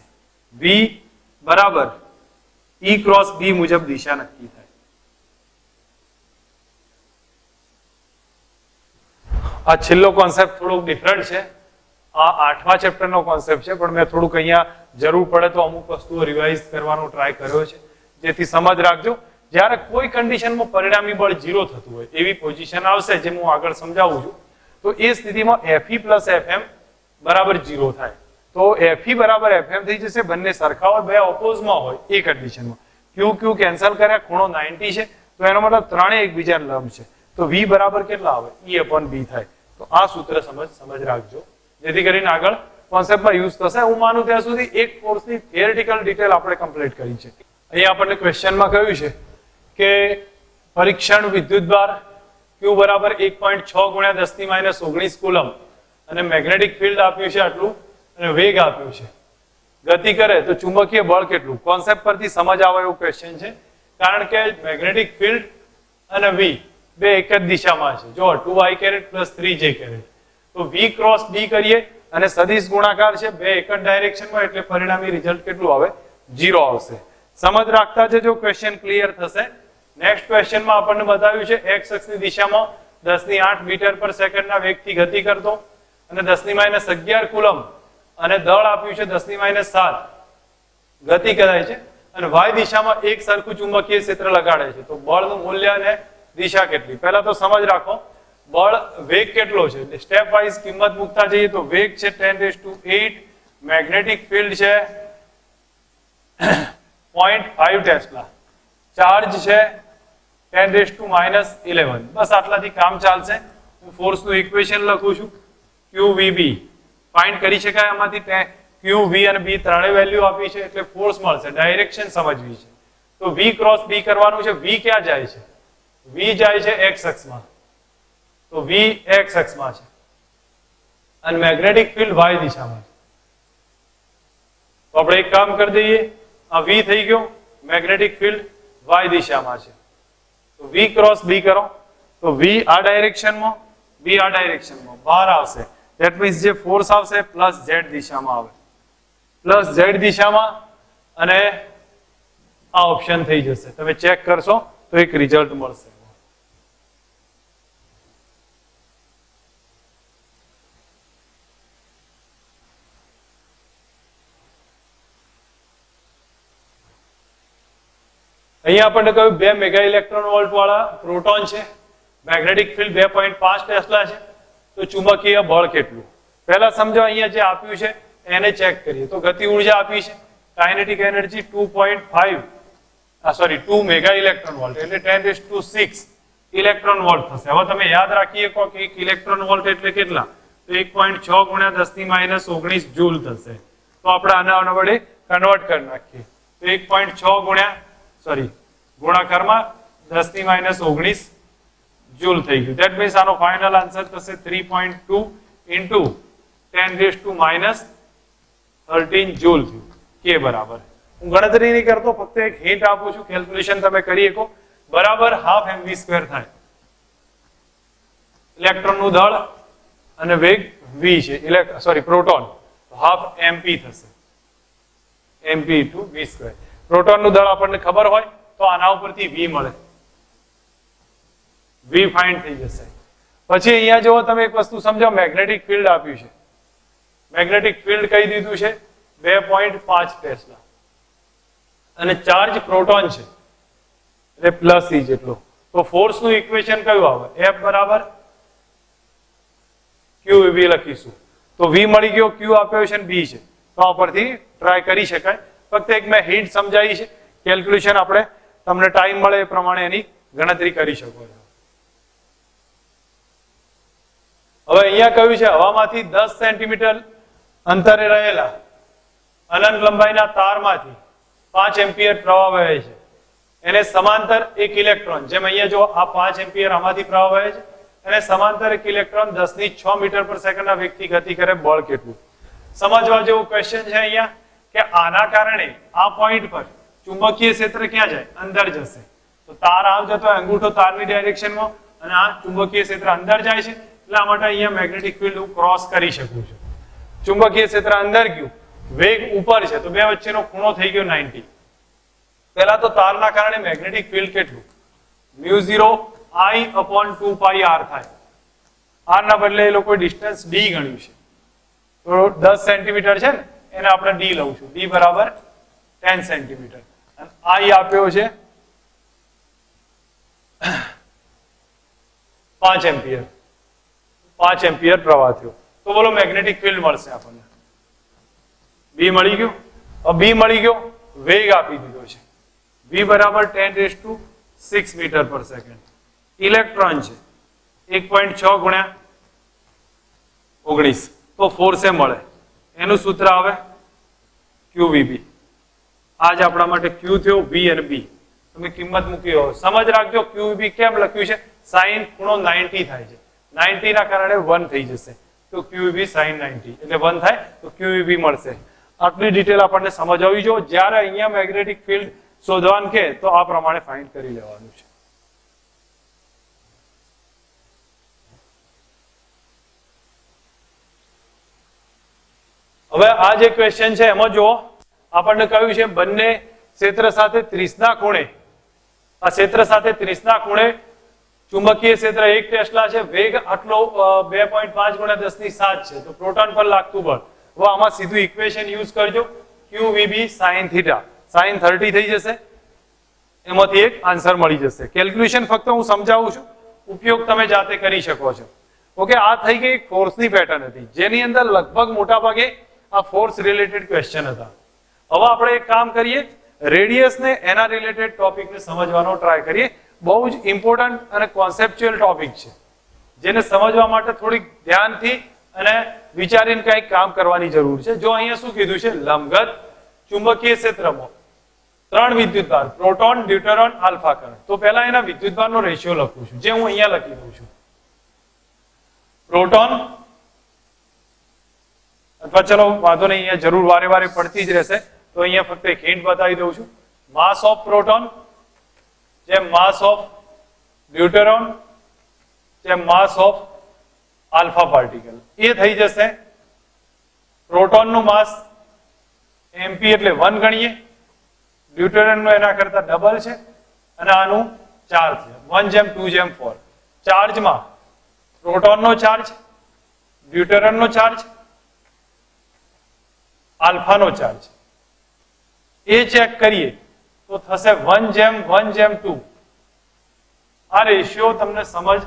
V બરાબર E ક્રોસ B મુજબ દિશા નક્કી થાય. આ છેલ્લો કોન્સેપ્ટ થોડોક ડિફરન્ટ છે, આ 8મા ચેપ્ટરનો કોન્સેપ્ટ છે, પણ મેં થોડુંક અહીંયા જરૂર પડે તો અમુક વસ્તુઓ રિવાઇઝ કરવાનો ટ્રાય કર્યો છે, જેથી સમજ રાખજો. જ્યારે કોઈ કન્ડિશનમાં પરિણામી બળ 0 થતું હોય એવી પોઝિશન આવશે જેમ હું આગળ સમજાવું છું, તો એ સ્થિતિમાં FE પ્લસ FM બરાબર 0 થાય. તો FE બરાબર FM થઈ જશે, બંને સરખા હોય, બે ઓપોઝમાં હોય એ કન્ડિશનમાં. QQ કેન્સલ કર્યા, ખૂણો 90 છે, તો એનો મતલબ ત્રણે એકબીજાને લંબ છે, તો V બરાબર કેટલા આવે, E અપોન B થાય. તો આ સૂત્ર સમજ રાખજો જેથી કરીને આગળ કોન્સેપ્ટમાં યુઝ થશે. હું માનું ત્યાં સુધી એક કોર્સની થિયરિટિકલ ડિટેલ આપણે કમ્પ્લીટ કરી છે. અહીંયા આપણને ક્વેશ્ચનમાં કહ્યું છે કે પરીક્ષણ વિદ્યુતભાર Q બરાબર 1.6 ગુણ્યા 10 ની માઇનસ 19 કુલમ, અને મેગ્નેટિક ફિલ્ડ આપ્યું છે આટલું, અને વેગ આપ્યું છે, ગતિ કરે તો ચુંબકીય બળ કેટલું. કોન્સેપ્ટ પરથી સમજ આવે એવો ક્વેશ્ચન છે, કારણ કે મેગ્નેટિક ફિલ્ડ અને V બે એક જ દિશામાં છે. જો 2i caret plus 3j caret, તો v ક્રોસ d કરીએ અને સદિશ ગુણાકાર છે બે એક જ ડાયરેક્શનમાં એટલે પરિણામી રિઝલ્ટ કેટલું આવે 0 આવશે. સમજ રાખતા જજો, ક્વેશ્ચન ક્લિયર થશે. નેક્સ્ટ ક્વેશ્ચનમાં આપણને બતાવ્યું છે x અક્ષની દિશામાં 10⁸ મીટર પર સેકન્ડના વેગથી ગતિ કરતો અને 10⁻11 કુલમ અને દળ આપ્યું છે 10⁻7 ગતિ કરાય છે અને y દિશામાં એક સરખું ચુંબકીય ક્ષેત્ર લગાડે છે. તો બળનું મૂલ્ય અને દિશા કેટલી, પહેલા તો સમજ રાખો બળ વેગ કેટલો છે એટલે સ્ટેપ વાઇઝ કિંમત મૂકતા જઈએ. તો વેગ છે 10⁸, મેગ્નેટિક ફિલ્ડ છે 0.5 ટેસ્લા, ચાર્જ છે 10⁻11. બસ આટલાથી કામ ચાલશે. હું ફોર્સનું ઇક્વેશન લખું છું, QVB ફાઇન્ડ કરી શકાય. આમાંથી Q, V અને B ત્રણેય વેલ્યુ આપી છે એટલે ફોર્સ મળશે. ડાયરેક્શન સમજવી છે તો V ક્રોસ B કરવાનું છે. V ક્યાં જાય છે? V જાય છે x અક્ષમાં, તો V x અક્ષમાં છે અને મેગ્નેટિક ફિલ્ડ y દિશામાં છે. તો આપણે એક કામ કરી દઈએ, આ V થઈ ગયો, મેગ્નેટિક ફિલ્ડ y દિશામાં છે તો V ક્રોસ B કરો તો V આ ડાયરેક્શનમાં, B આ ડાયરેક્શનમાં બહાર આવશે. ધેટ મીન્સ જે ફોર્સ આવશે પ્લસ z દિશામાં આવે, પ્લસ z દિશામાં અને આ ઓપ્શન થઈ જશે. તમે ચેક કરશો તો એક રિઝલ્ટ મળશે. અહીંયા આપણને કહ્યું 2 મેગા ઇલેક્ટ્રોન વોલ્ટ વાળા પ્રોટોન છે, મેગ્નેટિક ફિલ્ડ 2.5 ટેસ્લા છે. તો ચુંબકીય બળ કેટલું, પહેલા સમજો અહીંયા જે આપ્યું છે એને ચેક કરીએ. તો ગતિ ઉર્જા આપી છે, kinetic energy 2 mega electron volt એટલે 10⁶ ઇલેક્ટ્રોન વોલ્ટ થશે. હવે તમે યાદ રાખીએ કહો કે 1 ઇલેક્ટ્રોન વોલ્ટ એટલે કેટલા, તો 1.6 × 10⁻19 જૂલ થશે. તો આપણે આના વડે કન્વર્ટ કરી નાખીએ તો 1.6 ગુણાકારમાં 10⁻19 જૂલ થઈ ગયું. ધેટ મીન્સ આનો ફાઇનલ આન્સર થશે 3.2 × 10⁻13 જૂલ થયું. કે બરાબર, હું ગણતરી નહીં કરતો, ફક્ત એક હિન્ટ આપું છું, કેલ્ક્યુલેશન તમે કરી શકો. બરાબર ½ mv² થાય. ઇલેક્ટ્રોનનું દળ અને વેગ v છે, પ્રોટોન ½ mp થશે, mp × v². પ્રોટોનનું દળ આપણને ખબર હોય તો આના ઉપરથી v મળે, v ફાઇન્ડ થઈ જશે. પછી અહીંયા જો તમે એક વસ્તુ સમજો, મેગ્નેટિક ફિલ્ડ આપ્યું છે, મેગ્નેટિક ફિલ્ડ કહી દીધું છે 2.5 ટેસ્લા અને ચાર્જ પ્રોટોન છે એટલે પ્લસ e જેટલો. તો ફોર્સ નું ઇક્વેશન કયું આવે? F બરાબર QV લખીશું. તો V મળી ગયો, Q આપ્યો છે, B છે, તો આ પરથી ટ્રાય કરી શકાય. ફક્ત એક મેં હિન્ટ સમજાવી છે, કેલ્ક્યુલેશન આપણે તમને ટાઈમ મળે એ પ્રમાણે એની ગણતરી કરી શકો છો. હવે અહીંયા કહ્યું છે હવામાંથી 10 સેન્ટીમીટર અંતરે રહેલા અનંત લંબાઈના તારમાંથી 5 એમ્પિયર પ્રવાહ વહે છે. એને સમાંતર એક ઇલેક્ટ્રોન, જેમ અહીંયા જો આ 5 એમ્પિયર આમાંથી પ્રવાહ વહે છે, એને સમાંતર એક ઇલેક્ટ્રોન 10⁶ મીટર પર સેકન્ડના વેગથી ગતિ કરે, બળ કેટલું? સમજવા જેવું ક્વેશ્ચન છે અહીંયા કે આના કારણે આ પોઈન્ટ પર ચુંબકીય ક્ષેત્ર ક્યાં જાય? અંદર જશે. તો તાર આમ જતો અંગૂઠો તારની ડાયરેક્શનમાં અને આ ચુંબકીય ક્ષેત્ર અંદર જાય છે, એટલા માટે અહીંયા મેગ્નેટિક ફિલ્ડ હું ક્રોસ કરી શકું છું. ચુંબકીય ક્ષેત્ર અંદર ગયું, વેગ ઉપર છે, તો બે વચ્ચેનો ખૂણો થઈ ગયો 90. પહેલા તો તારના કારણે મેગ્નેટિક ફિલ્ડ કેટલું? μ0I/2πr થાય. r ના બદલે એ લોકો ડિસ્ટન્સ d ગણ્યું છે, તો 10 સેન્ટીમીટર છે ને, એને આપણે d લઉં છું, d બરાબર 10 સેન્ટીમીટર અને I આપ્યો છે 5 એમ્પિયર, 5 એમ્પિયર પ્રવાહ થયો. તો બોલો મેગ્નેટિક ફિલ્ડ મળશે આપણને. B મળી ગયું. હવે B મળી ગયો, વેગ આપી દીધો છે, v બરાબર 10⁶ મીટર પર સેકન્ડ. ઇલેક્ટ્રોન છે 1.6 × 19, તો ફોર્સે મળે. એનું સૂત્ર આવે QVB. આજ આપણા માટે Q થયો, V અને B તમે કિંમત મૂકી હોય. સમજ રાખજો QVB કેમ લખ્યું છે, sin ખૂણો 90 થાય છે, 90 ના કારણે 1 થઈ જશે, તો QVB sin 90 એટલે 1 થાય, તો QVB મળશે. આટલી ડિટેલ આપણને સમજાવવી જો. જ્યારે અહીંયા મેગ્નેટિક ફિલ્ડ શોધવાનું કે તો આ પ્રમાણે ફાઇન્ડ કરી લેવાનું છે. હવે આ જે ક્વેશ્ચન છે એમાં જો આપણને કહ્યું છે બંને ક્ષેત્ર સાથે 30 ના ખૂણે, આ ક્ષેત્ર સાથે 30 ના ખૂણે ચુંબકીય ક્ષેત્ર 1 ટેસ્લા છે, વેગ આટલો 2.5 × 10⁷ છે, તો પ્રોટોન પર લાગતું બળ. હવે આમાં સીધું ઇક્વેશન યુઝ કરજો, qvb sin θ sin 30 થઈ જશે, એમાંથી એક આન્સર મળી જશે. કેલ્ક્યુલેશન ફક્ત હું સમજાવું છું, ઉપયોગ તમે જાતે કરી શકો છો. ઓકે, આ થઈ ગઈ એક ફોર્સની પેટર્ન હતી જેની અંદર લગભગ મોટા ભાગે આ ફોર્સ રિલેટેડ ક્વેશ્ચન હતા. હવે આપણે એક કામ કરીએ, રેડિયસ ને એના રિલેટેડ ટોપિકને સમજવાનો ટ્રાય કરીએ. બહુ જ ઇમ્પોર્ટન્ટ અને કોન્સેપ્ચ્યુઅલ ટોપિક છે, જેને સમજવા માટે થોડીક ધ્યાનથી અને વિચારીને કંઈક કામ કરવાની જરૂર છે. જો અહીંયા શું કીધું છે, લંબઘટ ચુંબકીય ક્ષેત્રમાં 3 વિદ્યુતભાર પ્રોટોન, ડ્યુટરોન, આલ્ફા કરંટ. તો પહેલા એના વિદ્યુતભારનો રેશિયો લખું છું, જે હું અહીંયા લખી દઉં છું. પ્રોટોન, અથવા ચલો વાંધો નહીં, અહીંયા જરૂર વારે વારે પડતી જ રહેશે, તો અહીંયા ફક્ત એક હિન્ટ બતાવી દઉં છું. માસ ઓફ પ્રોટોન જેમ માસ ઓફ ડ્યુટરોન જેમ માસ ઓફ આલ્ફા પાર્ટિકલ, એ થઈ જશે. પ્રોટોનનું માસ mp એટલે 1 ગણીએ, ડ્યુટરોનનું એના કરતા ડબલ છે, અને આનું ચાર્જ છે 1:2:4. ચાર્જમાં પ્રોટોનનો ચાર્જ, ડ્યુટરોનનો ચાર્જ, આલ્ફાનો ચાર્જ, એ ચેક કરીએ તો થશે 1:1:2. આ રેશિયો તમને સમજ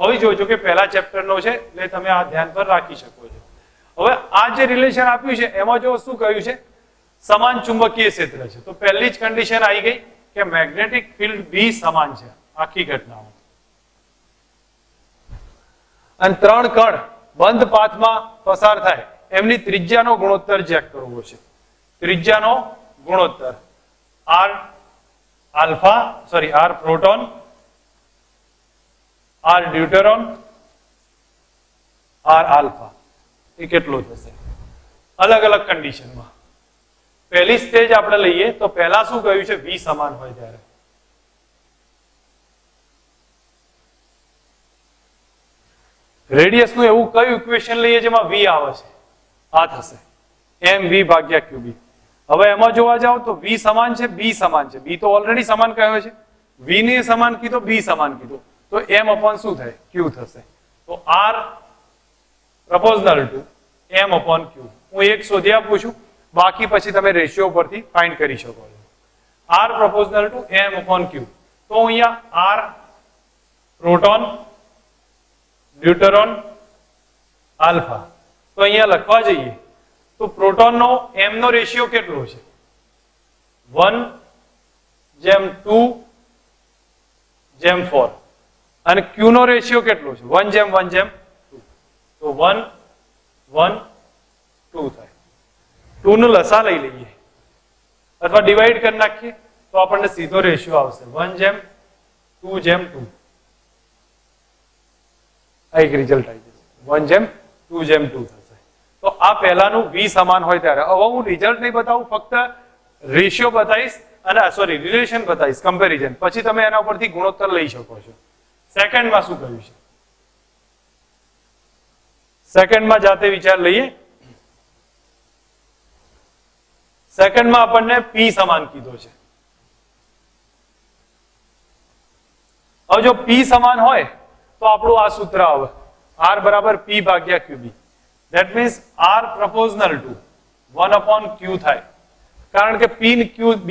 હોવી જોઈએ કે પહેલા ચેપ્ટરનો છે, એટલે તમે આ ધ્યાન પર રાખી શકો છો. હવે આ જે રિલેશન આપ્યું છે એમાં જો શું કહ્યું છે, સમાન ચુંબકીય ક્ષેત્ર છે, તો પહેલી જ કન્ડિશન આવી ગઈ કે મેગ્નેટિક ફિલ્ડ બી સમાન છે આખી ઘટનામાં. અને 3 કણ બંધ પાથમાં પસાર થાય એમની ત્રિજ્યાનો ગુણોત્તર ચેક કરવો છે. ત્રિજ્યાનો ગુણોત્તર r proton, r deuteron, r alpha, એ કેટલો થશે અલગ અલગ કન્ડિશનમાં. પહેલી સ્ટેજ આપણે લઈએ તો પહેલા શું કહ્યું છે, v સમાન હોય ત્યારે. રેડિયસ નું એવું કયું ઇક્વેશન લઈએ જેમાં v આવે છે, આ થશે mv/qb. હવે એમાં જોવા જાવ તો v સમાન છે, b સમાન છે. b તો ઓલરેડી સમાન કહ્યો છે, v ને સમાન કીધો, b સમાન કીધો, તો m/ શું થાય, q થશે. તો r proportional to m/q. હું એક શોધી આપું છું, બાકી પછી તમે રેશિયો પરથી ફાઇન્ડ કરી શકો છો. r proportional to m/q. તો અહીંયા r પ્રોટોન, ડ્યુટરોન, આલ્ફા, તો અહીંયા લખવા જઈએ તો પ્રોટોનનો m નો રેશિયો કેટલો છે, 1:2:4, અને q નો રેશિયો કેટલો છે, 1:1:2. તો 1:1:2 થાય. 2 નો લસા લઈ લઈએ અથવા ડિવાઈડ કરી નાખીએ તો આપણને સીધો રેશિયો આવશે 1:2:2. આ એક રિઝલ્ટ આવી જશે, 1:2:2 થશે. તો આ પહેલાનું v સમાન હોય ત્યારે. હવે હું રિઝલ્ટ નહીં બતાવું, ફક્ત રેશિયો બતાવીશ અને સોરી રિલેશન બતાવીશ, કમ્પેરિઝન, પછી તમે એના ઉપરથી ગુણોત્તર લઈ શકો છો. સેકન્ડમાં શું કહ્યું છે, સેકન્ડમાં જાતે વિચાર લઈએ. સેકન્ડમાં આપણને p સમાન કીધો છે. હવે જો p સમાન હોય તો આપણું આ સૂત્ર આવે, r = p/qb. That means r proportional to 1/q થાય, કારણ કે p ને q b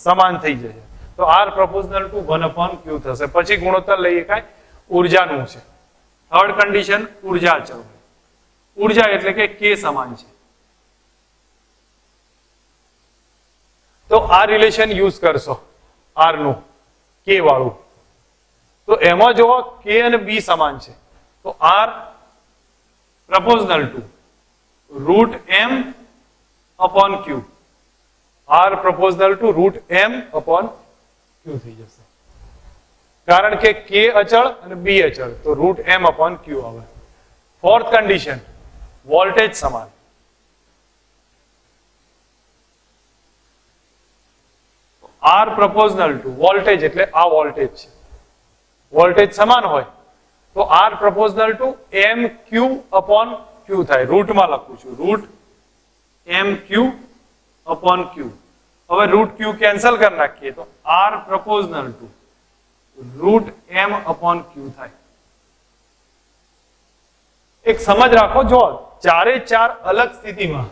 સમાન થઈ જશે, તો r proportional to 1/q થશે. પછી ગુણોત્તર લઈએ કાંઈ ઉર્જાનું છે. થર્ડ કન્ડિશન ઉર્જા અચળ. ઉર્જા એટલે કે k સમાન છે, તો આ રિલેશન યુઝ કરશો r નું k વાળું. તો એમાં જો k અને b સમાન છે તો r proportional to √m/q. r proportional to √m/q થઈ જશે, કારણ કે k અચળ અને b અચળ, તો √m/q આવે. ફોર્થ કન્ડિશન વોલ્ટેજ સમાન. r proportional to વોલ્ટેજ એટલે આ વોલ્ટેજ છે, વોલ્ટેજ સમાન હોય તો r proportional to mq/q થાય. રૂટમાં લખું છું, એમ ક્યુ અપોન ક્યુ. હવે રૂટ ક્યુ કેન્સલ કરી નાખીએ તો R proportional to root M upon Q થાય. એક સમજ રાખો, જો ચારે ચાર અલગ સ્થિતિમાં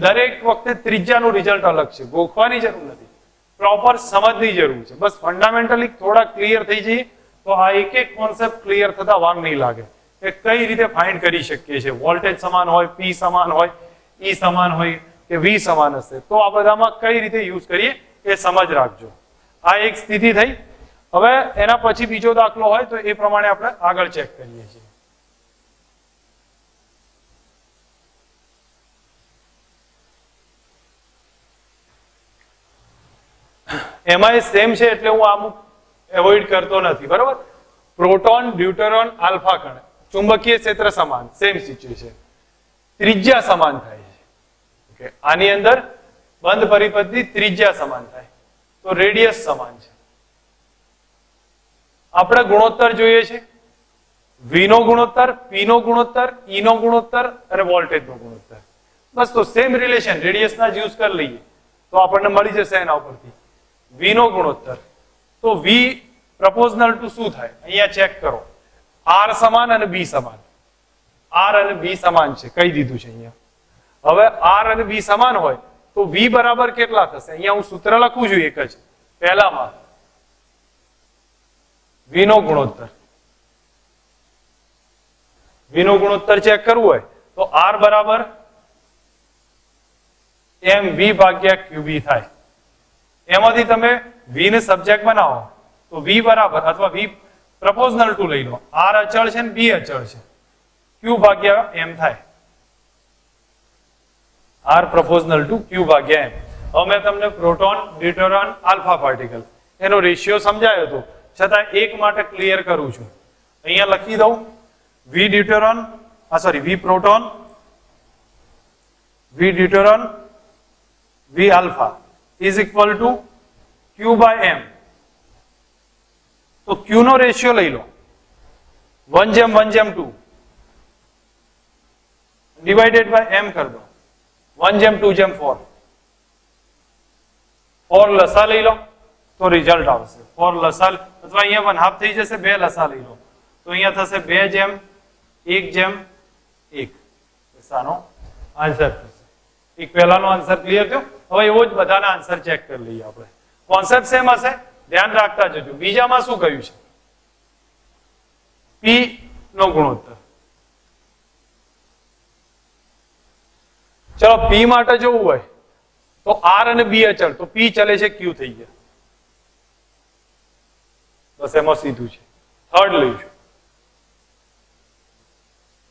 દરેક વખતે ત્રિજ્યાનું રિઝલ્ટ અલગ છે, ગોખવાની જરૂર નથી, પ્રોપર સમજની જરૂર છે. બસ ફંડામેન્ટલી થોડા ક્લિયર થઈ જઈએ તો આ એક એક કોન્સેપ્ટ ક્લિયર થતા વાર નહીં લાગે કે કઈ રીતે ફાઇન્ડ કરી શકીએ છીએ. વોલ્ટેજ સમાન હોય, પી સમાન હોય, ઈ સમાન હોય કે વી સમાન હશે, તો આ બધામાં કઈ રીતે યુઝ કરીએ એ સમજ રાખજો. આ એક સ્થિતિ થઈ. હવે એના પછી બીજો દાખલો હોય તો એ પ્રમાણે આપણે આગળ ચેક કરીએ છીએ. એમાં સેમ છે એટલે હું અમુક એવોઇડ કરતો નથી, બરાબર. પ્રોટોન, ડ્યુટરોન, આલ્ફા કણ, ચુંબકીય ક્ષેત્ર સમાન, સેમ સિચ્યુએશન, ત્રિજ્યા સમાન થાય છે. ઓકે, આની અંદર બંધ પરિપથની ત્રિજ્યા સમાન થાય તો રેડિયસ સમાન છે. આપણે ગુણોત્તર જોઈએ છે, V નો ગુણોત્તર, P નો ગુણોત્તર, E નો ગુણોત્તર અને વોલ્ટેજ નો ગુણોત્તર. બસ તો સેમ રિલેશન રેડિયસના જ યુઝ કરી લઈએ તો આપણને મળી જશે એના ઉપરથી. V નો ગુણોત્તર તો V પ્રપોઝનલ ટુ શું થાય અહીંયા ચેક કરો. R સમાન અને B સમાન, R અને B સમાન છે, કહી દીધું છે અહીંયા. હવે R અને B સમાન હોય તો V બરાબર કેટલા થશે? અહીંયા હું સૂત્ર લખું છું એક જ પહેલામાં, V નો ગુણોત્તર. V નો ગુણોત્તર ચેક કરવું હોય તો R બરાબર mv ભાગ્યા QB થાય. એમાંથી તમે V ને સબ્જેક્ટ બનાવો તો V બરાબર અથવા V પ્રપોઝનલ ટુ લઈ લો. R અચળ છે ને B અચળ છે, Q ભાગ્યા M થાય. R પ્રપોઝનલ ટુ Q ભાગ્યા M. હવે મેં તમને પ્રોટોન, ડ્યુટરોન, આલ્ફા પાર્ટિકલ એનો રેશિયો સમજાયો હતો, છતાં એક માટે ક્લિયર કરું છું. અહીંયા લખી દઉં V ડ્યુટરોન, V proton, V ડ્યુટરોન, V alpha is equal to Q by M. તો Q નો રેશિયો લઈ લો 1:1:2 divided by M કર દો 1:2:4. 4 લસા લઈ લો તો રિઝલ્ટ આવશે. 4 લસા અથવા અહીંયા 1/2 થઈ જશે, 2 લસા લઈ લો તો અહીંયા થશે 2:1:1. લસાનો આન્સર થશે. એક પહેલાનો આન્સર ક્લિયર થયો. હવે એવો જ બધાના આન્સર ચેક કરી લઈએ આપણે. કોન્સેપ્ટ સેમ હશે, ધ્યાન રાખતા જજો. બીજામાં શું કહ્યું છે? P નો ગુણોત્તર. ચલો P માટે જોવું હોય તો R અને B અચળ તો P ચલે છે, Q થઈ ગયા. બસ એમાં સીધું છે. થર્ડ લઈશું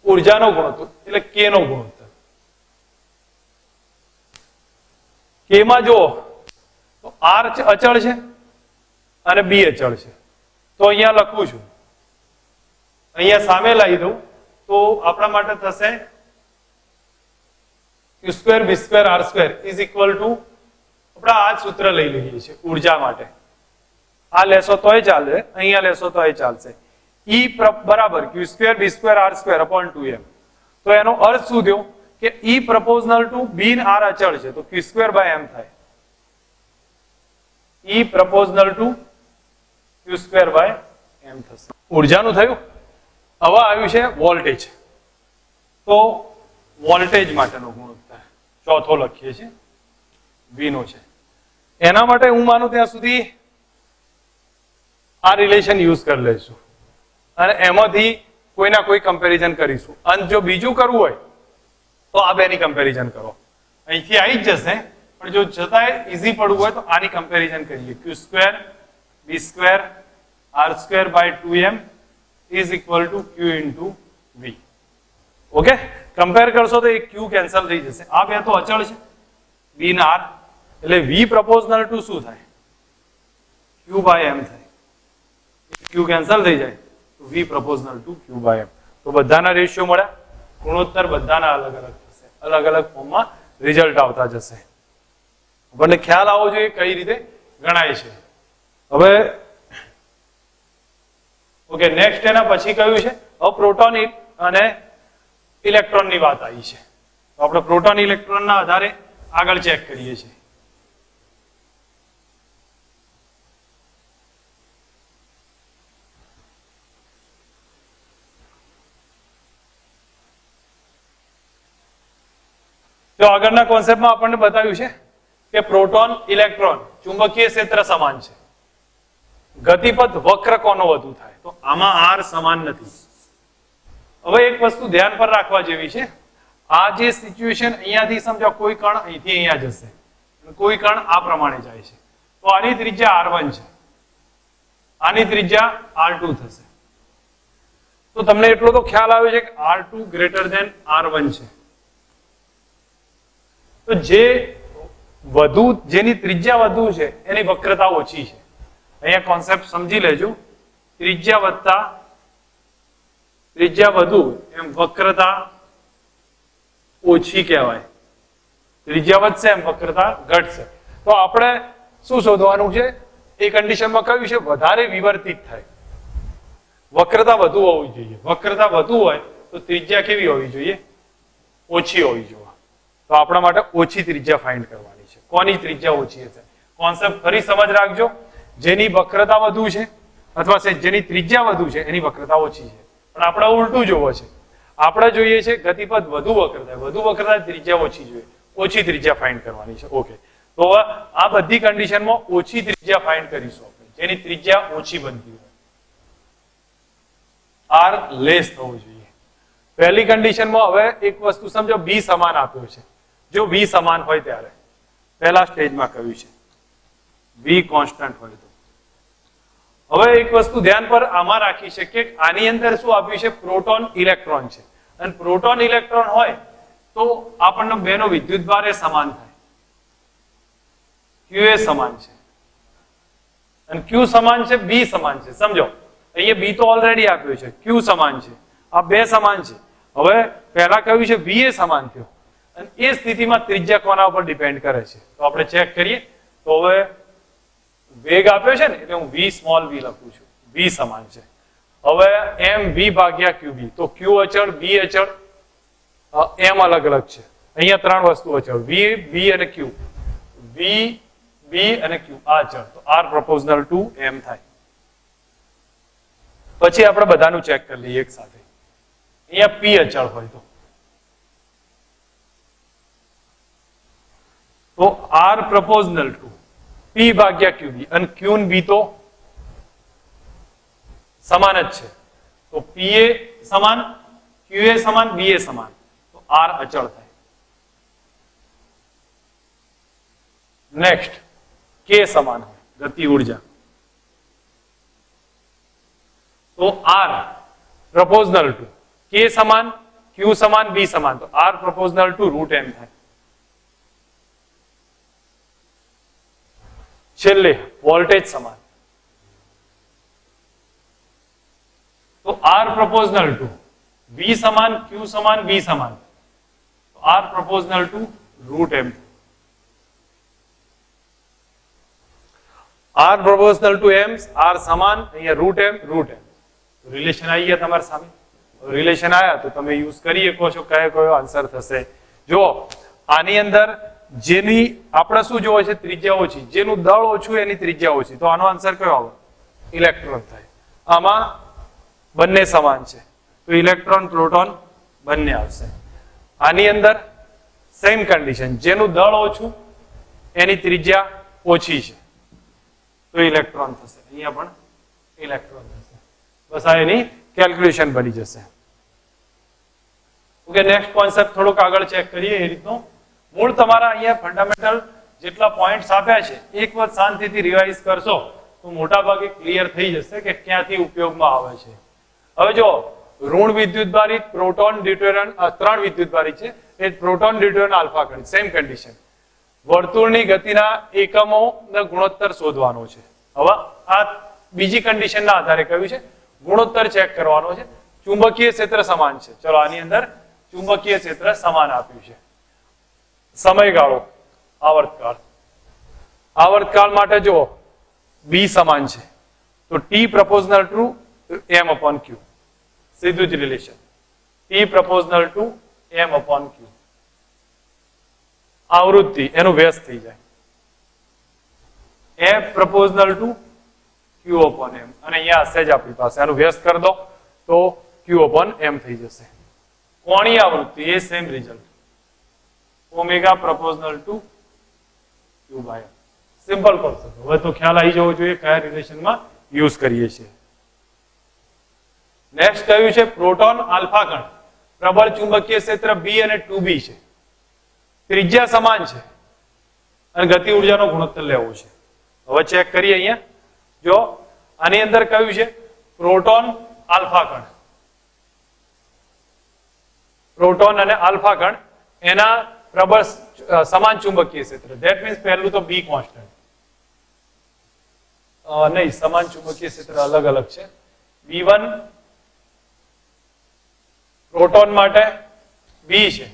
ઉર્જાનો ગુણોત્તર એટલે K નો ગુણોત્તર. K માં જો તો R અચળ છે અને B અચળ છે તો અહીંયા લખું છું, અહીંયા સામે લાવી દઉં તો આપણા માટે થશે Q² B² R² is equal to આપણે આ સૂત્ર લઈ લઈએ છીએ ઉર્જા માટે. આ લેશો તોય ચાલે, અહીંયા લેશો તોય ચાલશે. E બરાબર Q² B² R² upon 2m. તો એનો અર્થ શું થયો કે E પ્રપોઝનલ ટુ B ને R અચળ છે તો Q² by M થાય. E પ્રપોઝનલ two Q² by M થશે. ઉર્જાનું થયું. હવે આવ્યું છે વોલ્ટેજ. તો વોલ્ટેજ માટેનો ગુણોત્તર ચોથો લખીએ છીએ, V નો છે. એના માટે હું માનું ત્યાં સુધી આ રિલેશન યુઝ કરી લઈશું અને એમાંથી કોઈના કોઈ કમ્પેરિઝન કરીશું. અને જો બીજું કરવું હોય તો આ બેની કમ્પેરિઝન કરો. અહીંથી આવી જ જશે, પણ જો છતાંય ઈઝી પડવું હોય તો આની કમ્પેરિઝન કરીએ. Q² B² R² by 2m is equal to Q into V. Okay, compare કરશો તો એક Q કેન્સલ થઈ જશે. આ બે તો અચળ છે B ને R, એટલે V પ્રપોઝનલ ટુ શું થાય? Q by M થાય. Q કેન્સલ થઈ જાય તો V પ્રપોઝનલ two Q by M. તો બધાના રેશિયો મળ્યા, ગુણોત્તર બધાના અલગ અલગ થશે, અલગ અલગ ફોર્મમાં રિઝલ્ટ આવતા જશે. આપણને ખ્યાલ આવવો જોઈએ કઈ રીતે ગણાય છે. હવે ઓકે, નેક્સ્ટ એના પછી કયું છે? હવે પ્રોટોન અને ઇલેક્ટ્રોનની વાત આવી છે. તો આપણે પ્રોટોન ઇલેક્ટ્રોનના આધારે આગળ ચેક કરીએ છીએ. તો આગળના કોન્સેપ્ટમાં આપણને બતાવ્યું છે કે પ્રોટોન ઇલેક્ટ્રોન ચુંબકીય ક્ષેત્ર સમાન છે, ગતિપથ વક્ર કોનો વધુ થાય? તો આમાં આર સમાન નથી. હવે એક વસ્તુ ધ્યાન પર રાખવા જેવી છે, આ જે સિચ્યુએશન અહીંયાથી સમજો, કોઈ કણ અહીંથી અહીંયા જશે, કોઈ કણ આ પ્રમાણે જાય છે, તો આની ત્રિજ્યા R1 છે, આની ત્રિજ્યા R2 થશે. તો તમને એટલો તો ખ્યાલ આવે છે કે R2 ગ્રેટર ધેન R1 છે. તો જેની ત્રિજ્યા વધુ છે એની વક્રતા ઓછી છે. અહીંયા કોન્સેપ્ટ સમજી લેજો, ત્રિજ્યા વધુ એમ વક્રતા ઓછી કહેવાય, ત્રિજ્યા વધશે એમ વક્રતા ઘટશે. તો આપણે શું શોધવાનું છે? એ કન્ડિશનમાં કહ્યું છે વધારે વિવર્તિત થાય, વક્રતા વધુ હોવી જોઈએ. વક્રતા વધુ હોય તો ત્રિજ્યા કેવી હોવી જોઈએ? ઓછી હોવી જોઈએ. તો આપણા માટે ઓછી ત્રિજ્યા ફાઇન્ડ કરવાની છે. કોની ત્રિજ્યા ઓછી હશે? કોન્સેપ્ટ ફરી સમજ રાખજો, જેની વક્રતા વધુ છે અથવા જેની ત્રિજ્યા વધુ છે એની વક્રતા ઓછી છે. પણ આપણે ઉલટું જોવો છે, આપણે જોઈએ છે ગતિપથ વધુ વક્ર થાય, વધુ વક્ર થાય ત્રિજ્યા ઓછી જોઈએ, ઓછી ત્રિજ્યા ફાઇન્ડ કરવાની છે. ઓકે, તો આ બધી કન્ડિશનમાં ઓછી ત્રિજ્યા ફાઇન્ડ કરીશું આપણે, જેની ત્રિજ્યા ઓછી બનતી હોય, આર લેસ થવું જોઈએ. પહેલી કન્ડિશનમાં હવે એક વસ્તુ સમજો, બી સમાન આપ્યો છે. જો બી સમાન હોય ત્યારે પહેલા સ્ટેજમાં કહ્યું છે બી કોન્સ્ટન્ટ હોય તો. હવે એક વસ્તુ ધ્યાન પર આમાં રાખી છે કે આની અંદર શું આપ્યું છે? પ્રોટોન ઇલેક્ટ્રોન છે, અને પ્રોટોન ઇલેક્ટ્રોન હોય તો આપણને બેનો વિદ્યુતભાર એ સમાન થાય, ક્યુ એ સમાન છે અને ક્યુ સમાન છે, બી સમાન છે. સમજો અહીંયા બી તો ઓલરેડી આપ્યું છે, ક્યુ સમાન છે, આ બે સમાન છે. હવે પહેલા કહ્યું છે બી એ સમાન થયો, અને એ સ્થિતિમાં ત્રિજ્યા કોના ઉપર ડિપેન્ડ કરે છે? તો આપણે ચેક કરીએ. તો હવે વેગ આપ્યો છે ને, એટલે હું વી સ્મોલ વી લખું છું, વી સમાન છે. હવે એમ વી ભાગ્યા ક્યુ બી, તો ક્યુ અચળ, બી અચળ, એમ અલગ અલગ છે. અહીંયા ત્રણ વસ્તુ અચળ, વી, બી અને ક્યુ, વી, બી અને ક્યુ આ અચળ, તો આર પ્રોપોઝનલ ટુ એમ થાય. પછી આપણે બધાનું ચેક કરી લઈએ એક સાથે. અહીંયા પી અચળ હોય તો આર પ્રોપોઝનલ ટુ પી ભાગ્યા ક્યુ બી, અને ક્યુ ને બી તો સમાન જ છે, તો પી એ સમાન, ક્યુ એ સમાન, બી એ સમાન, તો આર અચળ થાય. નેક્સ્ટ કે સમાન હોય, ગતિ ઉર્જા, તો આર પ્રોપોઝનલ ટુ કે સમાન, ક્યુ સમાન, બી સમાન, તો R proportional to root M થાય. છેલ્લે વોલ્ટેજ સમાન, તો આર પ્રોપોઝનલ ટુ વી સમાન, ક્યુ સમાન, બી સમાન, તો R proportional to root M. R proportional to M, R સમાન, અહીંયા રૂટ એમ, રિલેશન આવી ગયા તમારા સામે. રિલેશન આવ્યા તો તમે યુઝ કરી શકો છો, કયો આન્સર થશે. જો આની અંદર જેની આપણે શું જોવે છે? ત્રિજ્યા ઓછી, જેનું દળ ઓછું એની ત્રિજ્યા ઓછી, તો આનો આન્સર કયો આવે? ઇલેક્ટ્રોન થાય. આમાં બંને સમાન છે તો ઇલેક્ટ્રોન પ્રોટોન બંને આવશે. આની અંદર સેમ કન્ડિશન, જેનું દળ ઓછું એની ત્રિજ્યા ઓછી છે તો ઇલેક્ટ્રોન થશે. અહીંયા પણ ઇલેક્ટ્રોન થશે. બસ આ એની કેલ્ક્યુલેશન બની જશે. ઓકે, નેક્સ્ટ કોન્સેપ્ટ થોડુંક આગળ ચેક કરીએ. એ રીતનું મૂળ તમારા અહીંયા ફંડામેન્ટલ જેટલા પોઈન્ટ્સ આપ્યા છે એક વખત શાંતિથી રિવાઇઝ કરશો તો મોટા ભાગે ક્લિયર થઈ જશે કે ક્યાંથી ઉપયોગમાં આવે છે. હવે જો ઋણ વિદ્યુતભારિત પ્રોટોન ડ્યુટેરિયમ, ત્રણ વિદ્યુતભારિત છે, એ પ્રોટોન ડ્યુટેરિયમ આલ્ફા કણ, સેમ કન્ડિશન. વર્તુળની ગતિના એકમોનો ગુણોત્તર શોધવાનો છે. હવે આ બીજી કન્ડિશનના આધારે કહ્યું છે ગુણોત્તર ચેક કરવાનો છે. ચુંબકીય ક્ષેત્ર સમાન છે. ચલો આની અંદર ચુંબકીય ક્ષેત્ર સમાન આપ્યું છે. સમયગાળો, આવર્તકાળ માટે જો બી સમાન છે તો T proportional to M upon Q, સીધું જ relation, T proportional to M upon Q. આવૃત્તિ એનું વ્યસ્ત થઈ જાય. F proportional to Q upon M. અને અહીંયા હશે જ આપણી પાસે, આનું વ્યસ્ત કરી દો તો Q upon M થઈ જશે. કોણીય આવૃત્તિ એ same result, omega proportional to Q by M. Simple concept. હવે તો ખ્યાલ આવી જવો જોઈએ કયા રિલેશનમાં યુઝ કરીએ છીએ. નેક્સ્ટ કયું છે? પ્રોટોન આલ્ફા કણ, પ્રબળ ચુંબકીય ક્ષેત્ર B અને 2B છે, ત્રિજ્યા સમાન છે અને ગતિ ઉર્જાનો ગુણોત્તર લેવો છે. હવે ચેક કરીએ અહીંયા. જો આની અંદર કયું છે? પ્રોટોન આલ્ફા કણ, પ્રોટોન અને આલ્ફા કણ એના પ્રબળ સમાન ચુંબકીય ક્ષેત્ર. ધેટ મીન્સ પહેલું તો બી કોન્સ્ટન્ટ, નહીં, સમાન ચુંબકીય ક્ષેત્ર અલગ અલગ છે. B1 પ્રોટોન માટે બી છે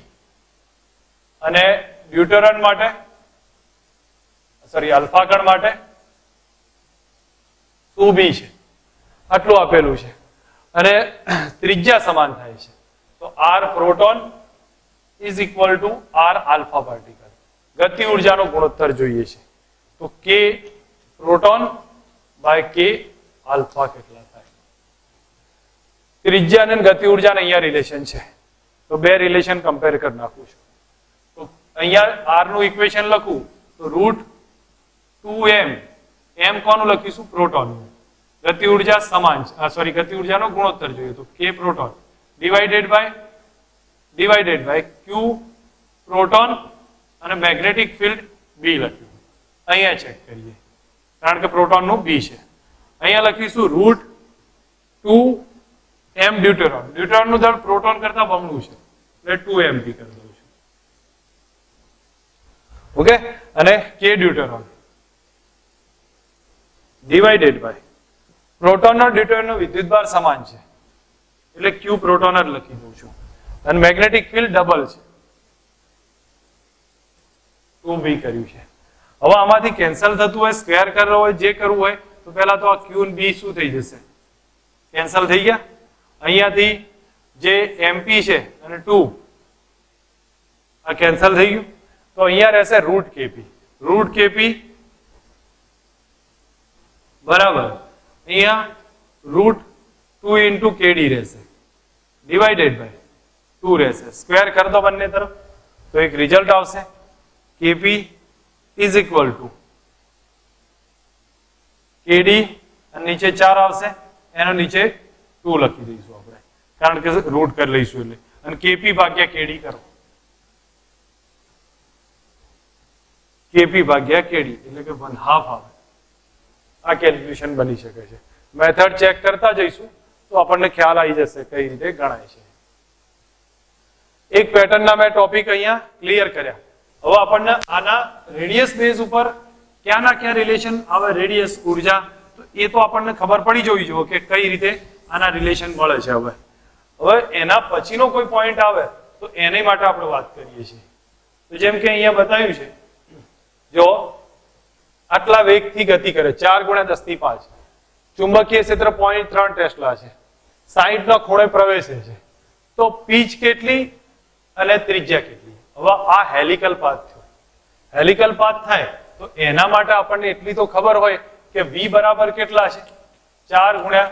અને ડ્યુટેરોન માટે, સોરી, આલ્ફા કણ માટે 2B છે. આટલું આપેલું છે અને ત્રિજ્યા સમાન થાય છે. તો R proton is equal to R alpha particle. ગતિ ઉર્જાનો ગુણોત્તર જોઈએ છે તો K proton by K alpha કેટલા થાય? ત્રિજ્યા અને ગતિ ઉર્જા અહીંયા રિલેશન છે તો બે રિલેશન કમ્પેર કરી નાખું છું. તો અહીંયા R નું ઇક્વેશન લખું તો √2m, m કોનું લખીશું? પ્રોટોનનું. ગતિ ઉર્જા સમાન છે, સોરી, ગતિ ઉર્જાનો ગુણોત્તર જોઈએ તો K proton divided by Q proton અને મેગ્નેટિક ફિલ્ડ B લખ્યું. અહીંયા ચેક કરીએ કારણ કે પ્રોટોનનું B છે. અહીંયા લખીશું √2m ડ્યુટેરોન. ડ્યુટેરોનનું દળ પ્રોટોન કરતા બમણું છે એટલે 2m કરી દઉં છું. ઓકે, અને K ડ્યુટેરોન ડિવાઇડેડ બાય પ્રોટોનનો ડ્યુટેરોનનો વિદ્યુતભાર સમાન છે એટલે Q પ્રોટોન જ લખી દઉં છું અને મેગ્નેટિક ફિલ્ડ ડબલ છે 2B કર્યું છે. હવે આમાંથી કેન્સલ થતું હોય, સ્ક્વેર કરવો હોય, જે કરવું હોય તો પહેલા તો આ Q અને B શું થઈ જશે? કેન્સલ થઈ ગયા. અહીંયાથી જે MP છે અને 2 આ કેન્સલ થઈ ગયું તો અહીંયા રહેશે √KP. √KP બરાબર અહીંયા √2 into KD રહેશે ડિવાઇડેડ બાય 2 રહેશે. સ્ક્વેર કરી દો બંને તરફ તો એક રિઝલ્ટ આવશે. KP is equal two KD અને નીચે 4 આવશે, એનો નીચે 2 લખી દઈશું આપણે કારણ કે રૂટ કરી લઈશું એટલે, અને KP ભાગ્યા KD કરો. KP ભાગ્યા KD એટલે કે 1/2 આવે. આ કેલ્ક્યુલેશન બની શકે છે. મેથડ ચેક કરતા જઈશું તો આપણને ખ્યાલ આવી જશે કઈ રીતે ગણાય છે. એક પેટર્નના મેં ટોપિક અહીંયા ક્લિયર કર્યા. હવે આપણને આના રેડિયસ બેઝ ઉપર ક્યાંના ક્યાં રિલેશન આવે, રેડિયસ, ઉર્જા, તો એ તો આપણને ખબર પડી જવી જોઈએ કે કઈ રીતે આના રિલેશન મળે છે. હવે એના પછીનો કોઈ પોઈન્ટ આવે તો એની માટે આપણે વાત કરીએ છીએ. તો જેમ કે અહીંયા બતાવ્યું છે, જો આટલા વેગથી ગતિ કરે 4 × 10⁵, ચુંબકીય ક્ષેત્ર 0.3 ટેસ્લા છે, 60 નો ખૂણે પ્રવેશે છે, તો પીચ કેટલી અને ત્રિજ્યા કેટલી? હવે આ હેલિકલ પાથ થયો. હેલિકલ પાથ થાય તો એના માટે આપણને એટલી તો ખબર હોય કે v બરાબર કેટલા છે? 4 ×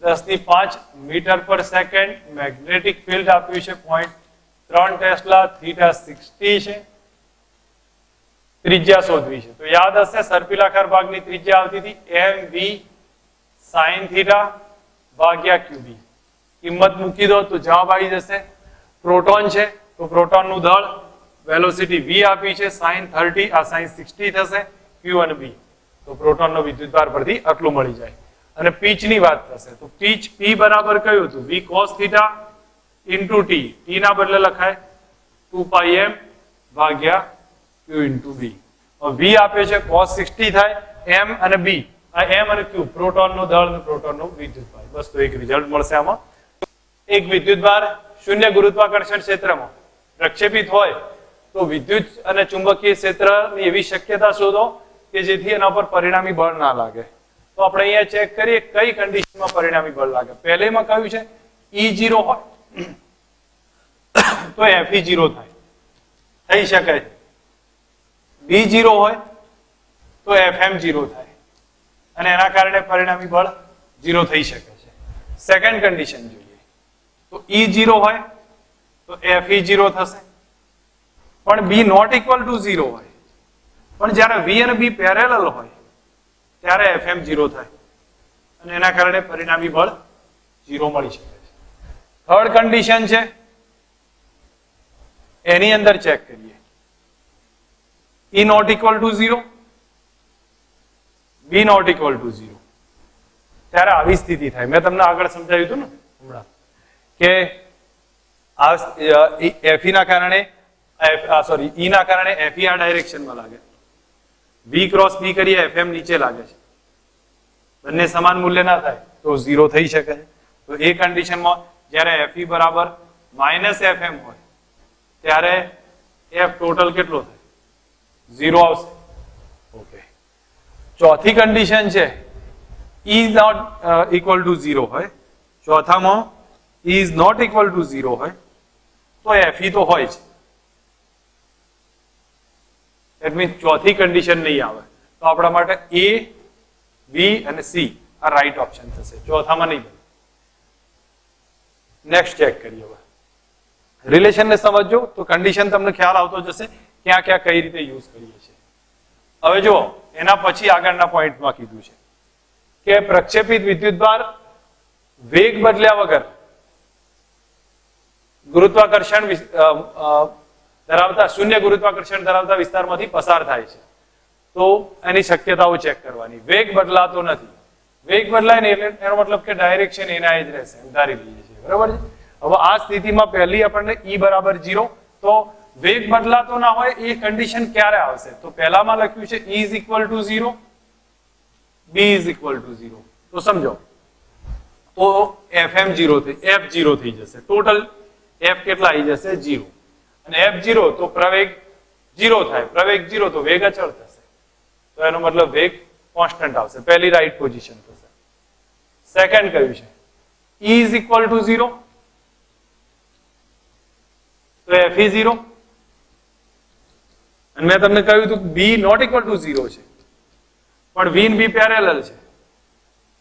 10⁵ મીટર પર સેકન્ડ. મેગ્નેટિક ફિલ્ડ આપ્યું છે 0.3 ટેસ્લા, થીટા 60 છે, ત્રિજ્યા શોધવી છે. તો યાદ હશે સર્પિલાકાર ભાગની ત્રિજ્યા આવતી હતી mv sin થીટા ભાગ્યા qb. કિંમત મૂકી દો તો જવાબ આવી જશે. પ્રોટોન છે તો પ્રોટોનનું દળ વેલોસિટી v આપી છે sin 30, આ sin 60 થશે, q અને b. તો પ્રોટોનનો વિદ્યુતભાર પરથી આટલું મળી જાય. અને પીચની વાત થશે તો પીચ p બરાબર કયું હતું? v cos theta into t. t ના બદલે લખાય 2πm ભાગ્યા q into b. v આપે છે cos 60 થાય, m અને b, આ m અને q પ્રોટોનનો દળ અને પ્રોટોનનો વિદ્યુતભાર. બસ તો એક રિઝલ્ટ મળશે આમાં. એક વિદ્યુતભાર શૂન્ય ગુરુત્વાકર્ષણ ક્ષેત્રમાં પ્રક્ષેપિત હોય તો વિદ્યુત અને ચુંબકીય ક્ષેત્રની એવી શક્યતા શોધો કે જેથી એના પર પરિણામી બળ ના લાગે. તો આપણે અહીંયા ચેક કરીએ કઈ કન્ડિશનમાં પરિણામી બળ લાગે. પહેલેમાં કયું છે? E0 હોય તો Fe0 થાય. થઈ શકે છે. બી 0 હોય તો એફએમ 0 થાય અને એના કારણે પરિણામી બળ 0 થઈ શકે છે. સેકન્ડ કન્ડિશન જોઈએ તો E 0 હોય તો FE 0 થશે, પણ B નોટ ઇક્વલ ટુ 0 હોય, પણ જ્યારે V અને B પેરેલલ હોય ત્યારે FM 0 થાય અને એના કારણે પરિણામી બળ 0 મળી શકે છે. થર્ડ કન્ડિશન છે એની અંદર ચેક કરીએ. E not equal to 0, B not equal to 0, ત્યારે આવી સ્થિતિ થાય. મેં તમને આગળ સમજાવ્યું હતું ને હમણાં કે FE ના કારણે E ના કારણે FE આ ડાયરેક્શનમાં લાગે, V ક્રોસ B કરીએ FM નીચે લાગે છે, બંને સમાન મૂલ્ય ના થાય તો 0 થઈ શકે છે. તો એ કન્ડિશનમાં જ્યારે FE બરાબર -FM હોય ત્યારે F ટોટલ કેટલો થાય? 0 આવશે. ઓકે, ચોથી કન્ડિશન છે E નોટ ઇક્વલ ટુ 0 હોય, ચોથામાં E is not equal to 0 હોય તો FE તો હોય જ. That means ચોથી કન્ડિશન નહીં આવે તો આપણા માટે A, B અને C આ રાઈટ ઓપ્શન થશે, ચોથામાં નહીં બને. નેક્સ્ટ ચેક કરીએ. હવે રિલેશન ને સમજો તો કન્ડિશન તમને ખ્યાલ આવતો જશે ક્યાં ક્યાં કઈ રીતે યુઝ કરીએ છીએ. હવે જો એના પછી આગળના પોઈન્ટમાં કીધું છે કે પ્રક્ષેપિત વિદ્યુતભાર વેગ બદલ્યા વગર ગુરુત્વાકર્ષણ ધરાવતા શૂન્ય ગુરુત્વાકર્ષણ ધરાવતા વિસ્તારમાંથી પસાર થાય છે તો એની શક્યતાઓ ચેક કરવાની. વેગ બદલાતો નથી, વેગ બદલાય ને એટલે એનો મતલબ કે ડાયરેક્શન એના જ રહેશે, ધારી લઈએ છીએ, બરાબર છે. હવે આ સ્થિતિમાં પહેલી આપણને E બરાબર 0, તો વેગ બદલાતો ના હોય એ કન્ડિશન ક્યારે આવશે? તો પહેલામાં લખ્યું છે E is equal to 0, B is equal to 0. તો સમજો તો FM 0 થઈ, F 0 થઈ જશે, ટોટલ F કેટલા આવી જશે? 0. અને F 0 તો પ્રવેગ 0 થાય, પ્રવેગ 0 તો વેગ અચળ થશે, તો એનો મતલબ વેગ કોન્સ્ટન્ટ આવશે, પહેલી રાઈટ પોઝિશન થશે. સેકન્ડ કયું છે E ઇઝ ઇક્વલ ટુ 0, તો FE 0. અને મેં તમને કહ્યું હતું B નોટ ઇક્વલ ટુ 0 છે પણ V અને B પેરેલલ છે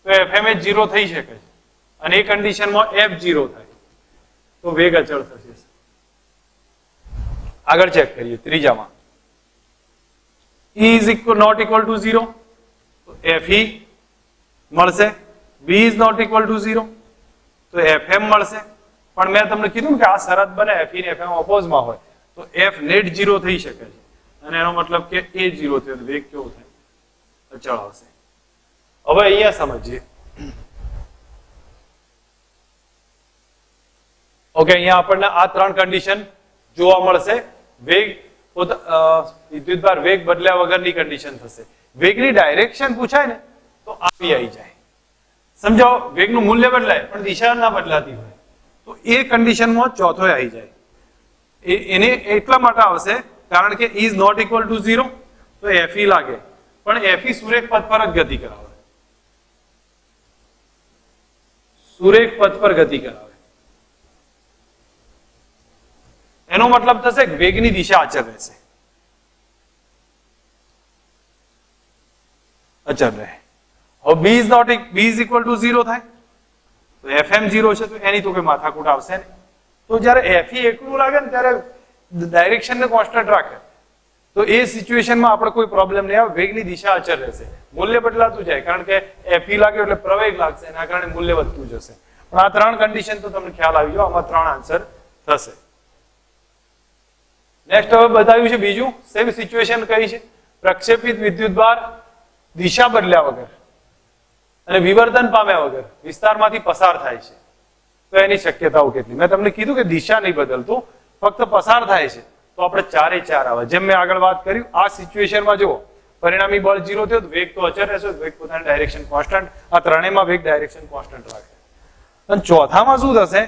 તો FM એ 0 થઈ શકે છે અને એ કન્ડિશનમાં F 0 થાય તો વેગ અચળ થશે. આગળ ચેક કરીએ ત્રીજામાં E is not equal to 0 તો FE મળશે, B is not equal to 0 તો FM મળશે. પણ મેં તમને કીધું કે આ શરત બને FE ને FM ઓપોઝમાં હોય તો F નેટ 0 થઈ શકે છે અને એનો મતલબ કે A 0 થયો તો વેગ કેવો થાય? અચળ આવશે. હવે અહીંયા સમજીએ. ઓકે, અહીંયા આપણને આ ત્રણ કન્ડિશન જોવા મળશે. વેગ વિદ્યુતભાર વેગ બદલ્યા વગરની કન્ડિશન થશે. વેગની ડાયરેક્શન પૂછાય ને તો આવી જાય. સમજાવો, વેગનું મૂલ્ય બદલાય પણ દિશા ના બદલાતી હોય તો એ કન્ડિશનમાં ચોથો આવી જાય. એને એટલા માટે આવશે કારણ કે E is not equal to 0 તો FE લાગે પણ FE સુરેખ પથ પર જ ગતિ કરાવે, સુરેખ પથ પર ગતિ કરાવે. એનો મતલબ થશે કે વેગની દિશા અચળ રહેશે, અચળ રહે. હવે B ઇઝ ઇક્વલ ટુ 0 થાય તો FM 0 છે તો એની તો કોઈ માથાકૂટ આવશે નહીં. તો જ્યારે FE એકલું લાગે ને ત્યારે ડાયરેક્શન ને કોન્સ્ટન્ટ રાખે તો એ સિચ્યુએશનમાં આપણે કોઈ પ્રોબ્લેમ નહીં આવે, વેગની દિશા અચળ રહેશે, મૂલ્ય બદલાતું જાય કારણ કે FE લાગે એટલે પ્રવેગ લાગશે, એના કારણે મૂલ્ય વધતું જશે. પણ આ ત્રણ કન્ડિશન તો તમને ખ્યાલ આવી ગયો, આમાં ત્રણ આન્સર થશે. નેક્સ્ટ હવે બતાવ્યું છે બીજું સેમ સિચ્યુએશન કઈ છે, પ્રક્ષેપિત વિદ્યુતભાર દિશા બદલ્યા વગર અને વિવર્તન પામ્યા વગર વિસ્તારમાંથી પસાર થાય છે તો એની શક્યતાઓ કેટલી? મેં તમને કીધું કે દિશા નહીં બદલતું, ફક્ત પસાર થાય છે તો આપણે 4 એ 4 આવે. જેમ મેં આગળ વાત કર્યું આ સિચ્યુએશનમાં જુઓ પરિણામી બળ 0 થયો તો વેગ તો અચળ રહેશે, વેગ પોતાની ડાયરેક્શન કોન્સ્ટન્ટ, આ ત્રણેયમાં વેગ ડાયરેક્શન કોન્સ્ટન્ટ રાખે. અને ચોથામાં શું થશે?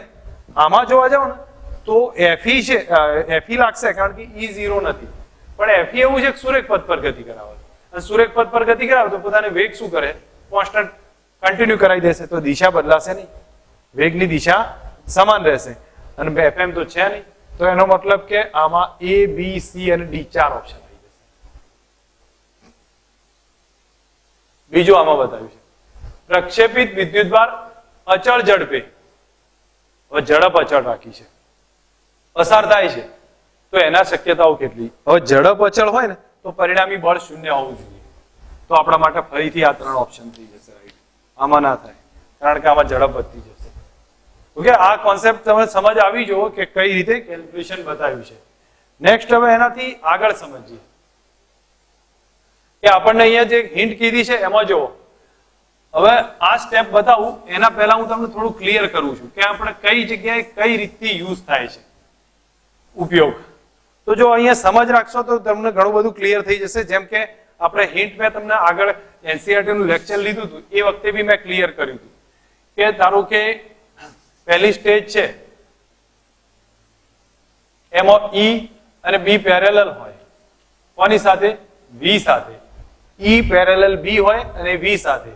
આમાં જોવા જાવ ને તો FE છે, FE લાગશે કારણ કે E 0 નથી પણ FE એવું છે કે સુરેખ પથ પર ગતિ કરાવે અને સુરેખ પથ પર ગતિ કરાવે તો પોતાને વેગ શું કરે? કોન્સ્ટન્ટ કન્ટિન્યુ કરાવી દેશે તો દિશા બદલાશે નહીં, વેગની દિશા સમાન રહેશે અને FM તો છે નહીં તો એનો મતલબ કે આમાં A, B, C અને D 4 ઓપ્શન આવી જશે. બીજું આમાં બતાવ્યું છે પ્રક્ષેપિત વિદ્યુતભાર અચળ ઝડપે, હવે ઝડપ અચળ રાખી છે, પસાર થાય છે, તો એના શક્યતાઓ કેટલી? હવે ઝડપ અચળ હોય ને તો પરિણામી બળ 0 હોવું જોઈએ. તો આપણા માટે ફરીથી આ 3 ઓપ્શન થઈ જશે. રાઈટ, આમાં ના થાય કારણ કે આમાં ઝડપ વધતી જશે. ઓકે, આ કોન્સેપ્ટ તમે સમજ આવી જુઓ કે કઈ રીતે કેલ્ક્યુલેશન બતાવ્યું છે. નેક્સ્ટ હવે એનાથી આગળ સમજીએ કે આપણને અહીંયા જે હિન્ટ કીધી છે એમાં જુઓ. હવે આ સ્ટેપ બતાવું એના પહેલા હું તમને થોડું ક્લિયર કરું છું કે આપણે કઈ જગ્યાએ કઈ રીતથી યુઝ થાય છે ઉપયોગ. તો જો અહીંયા સમજ રાખશો તો તમને ઘણું બધું ક્લિયર થઈ જશે. જેમ કે આપણે હિન્ટ મેં તમને આગળ એનસીઈઆરટી નું લેક્ચર લીધું હતું એ વખતે બી મેં ક્લિયર કર્યું હતું કે ધારો કે પહેલી સ્ટેજ છે એમાં E અને B પેરેલલ હોય, કોની સાથે? V સાથે. E પેરેલલ B હોય અને V સાથે.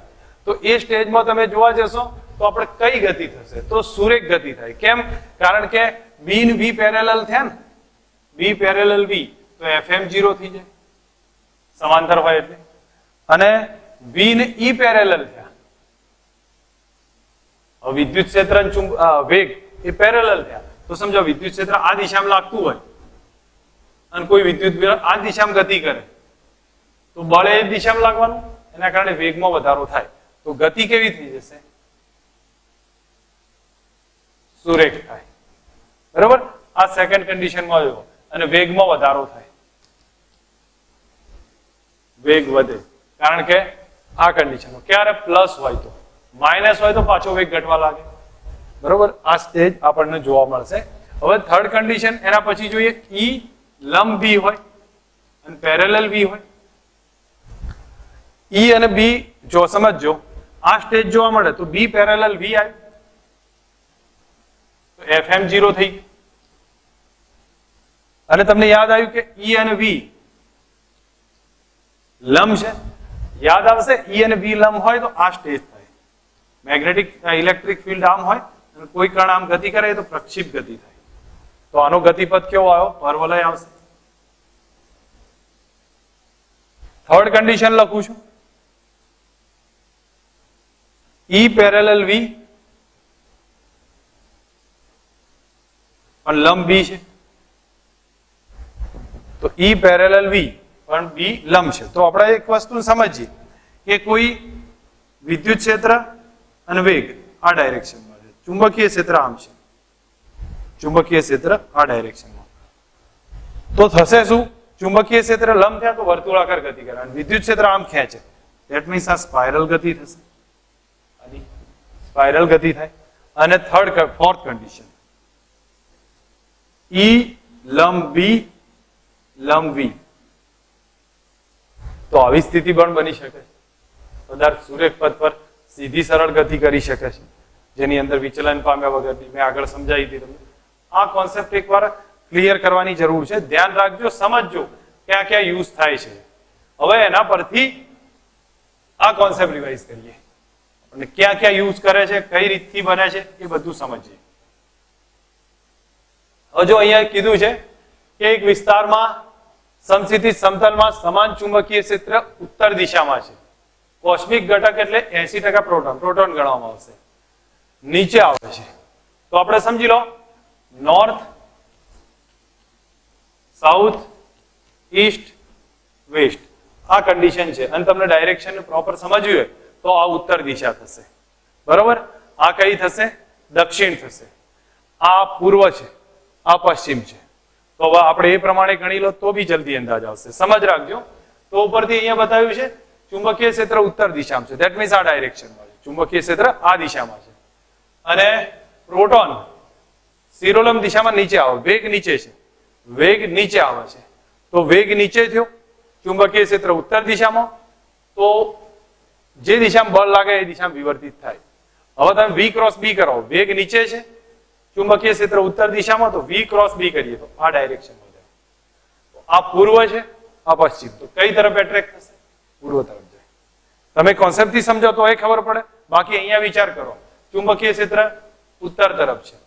તો એ સ્ટેજમાં તમે જોવા જશો તો આપણે કઈ ગતિ થશે? તો સુરેખ ગતિ થાય. કેમ? કારણ કે B ને V પેરેલલ થયા ને, B પેરેલલ V, તો FM 0 થઈ જાય સમાંતર હોય એટલે, અને V ને E પેરેલલ થયા, વિદ્યુત ક્ષેત્ર વેગ એ પેરેલલ થયા. તો સમજો વિદ્યુત ક્ષેત્ર આ દિશામાં લાગતું હોય અને કોઈ વિદ્યુત આ દિશામાં ગતિ કરે તો બળ એ દિશામાં લાગવાનું, એના કારણે વેગમાં વધારો થાય. તો ગતિ કેવી થઈ જશે? સુરેખ થાય. બરોબર, આ સેકન્ડ કન્ડિશનમાં જો, અને વેગમાં વધારો થાય, વેગ વધે કારણ કે આ કન્ડિશનમાં ક્યારે પ્લસ હોય તો, માઇનસ હોય તો પાછો વેગ ઘટવા લાગે. બરોબર, આ સ્ટેજ આપણને જોવા મળશે. હવે થર્ડ કન્ડિશન એના પછી જોઈએ. E લંબ B હોય અને પેરેલલ V હોય. E અને B જો સમજજો, આ સ્ટેજ જોવા મળે તો B પેરેલલ V આવ્યું તો FM 0 થઈ ગયું. અને તમને યાદ આવ્યું કે E અને V લંબ છે, યાદ આવશે. E અને V લંબ હોય તો આ સ્ટેજ થાય. મેગ્નેટિક ઇલેક્ટ્રિક ફિલ્ડ આમ હોય અને કોઈ કણ આમ ગતિ કરે તો પ્રક્ષેપ ગતિ થાય. તો આનો ગતિપથ કેવો આવ્યો? પરવલય આવશે. થર્ડ કન્ડિશન લખું છું. E પેરેલલ V પણ લંબ B છે, તો E પેરેલલ V પણ B લંબ છે. તો આપણે એક વસ્તુ સમજીએ કે કોઈ વિદ્યુત ક્ષેત્ર અને વેગ આ ડાયરેક્શનમાં છે, ચુંબકીય ક્ષેત્ર આમ છે, ચુંબકીય ક્ષેત્ર આ ડાયરેક્શનમાં, તો થશે શું? ચુંબકીય ક્ષેત્ર લંબ થયા તો વર્તુળાકાર ગતિ કરે અને વિદ્યુત ક્ષેત્ર આમ ખેંચે. ધેટ મીન્સ આ સ્પાઇરલ ગતિ થશે, સ્પાઇરલ ગતિ થાય. અને ફોર્થ કન્ડિશન, E લંબ B લંબ V, તો આવી સ્થિતિ પણ બની શકે છે. પદાર્થ સુરેખ પથ પર સીધી સરળ ગતિ કરી શકે છે જેની અંદર વિચલન પામ્યા વગરની. મેં આગળ સમજાવી હતી તમને. આ કોન્સેપ્ટ એકવાર ક્લિયર કરવાની જરૂર છે. ધ્યાન રાખજો, સમજજો ક્યાં ક્યાં યુઝ થાય છે. હવે એના પરથી આ કોન્સેપ્ટ રિવાઇઝ કરીએ અને ક્યાં ક્યાં યુઝ કરે છે, કઈ રીતથી બને છે એ બધું સમજીએ. હવે જો અહીંયા કીધું છે કે એક વિસ્તારમાં સમક્ષિતિજ સમતલમાં સમાન ચુંબકીય ક્ષેત્ર ઉત્તર દિશામાં છે. કોસ્મિક ઘટક એટલે 80% પ્રોટોન ગણવામાં આવશે. નીચે આવે છે તો આપણે સમજી લો નોર્થ, સાઉથ, ઈસ્ટ, વેસ્ટ આ કન્ડિશન છે. અને તમને ડાયરેક્શન પ્રોપર સમજવી હોય તો આ ઉત્તર દિશા થશે. બરોબર, આ કઈ થશે? દક્ષિણ થશે. આ પૂર્વ છે, આ પશ્ચિમ છે. તો હવે આપણે એ પ્રમાણે ગણી લો તો બી જલ્દી અંદાજ આવશે. સમજ રાખજો. તો ઉપરથી અહીંયા બતાવ્યું છે ચુંબકીય ક્ષેત્ર ઉત્તર દિશામાં છે, ધેટ મીન્સ આ ડાયરેક્શનમાં છે. ચુંબકીય ક્ષેત્ર આ દિશામાં છે અને પ્રોટોન શિરોલંબ દિશામાં નીચે આવે, વેગ નીચે છે, વેગ નીચે આવે છે. તો વેગ નીચે થયો, ચુંબકીય ક્ષેત્ર ઉત્તર દિશામાં, તો જે દિશામાં બળ લાગે એ દિશામાં વિવર્તિત થાય. હવે તમે V ક્રોસ B કરો, વેગ નીચે છે, ચુંબકીય ક્ષેત્ર ઉત્તર દિશામાં, તો V ક્રોસ B કરીએ તો આ ડાયરેક્શનમાં જાય. તો આ પૂર્વ છે, આ પશ્ચિમ, તો કઈ તરફ એટ્રેક્ટ થશે? પૂર્વ તરફ જાય. તમે કોન્સેપ્ટ થી સમજો તો એ ખબર પડે. બાકી અહીંયા વિચાર કરો, ચુંબકીય ક્ષેત્ર ઉત્તર તરફ છે,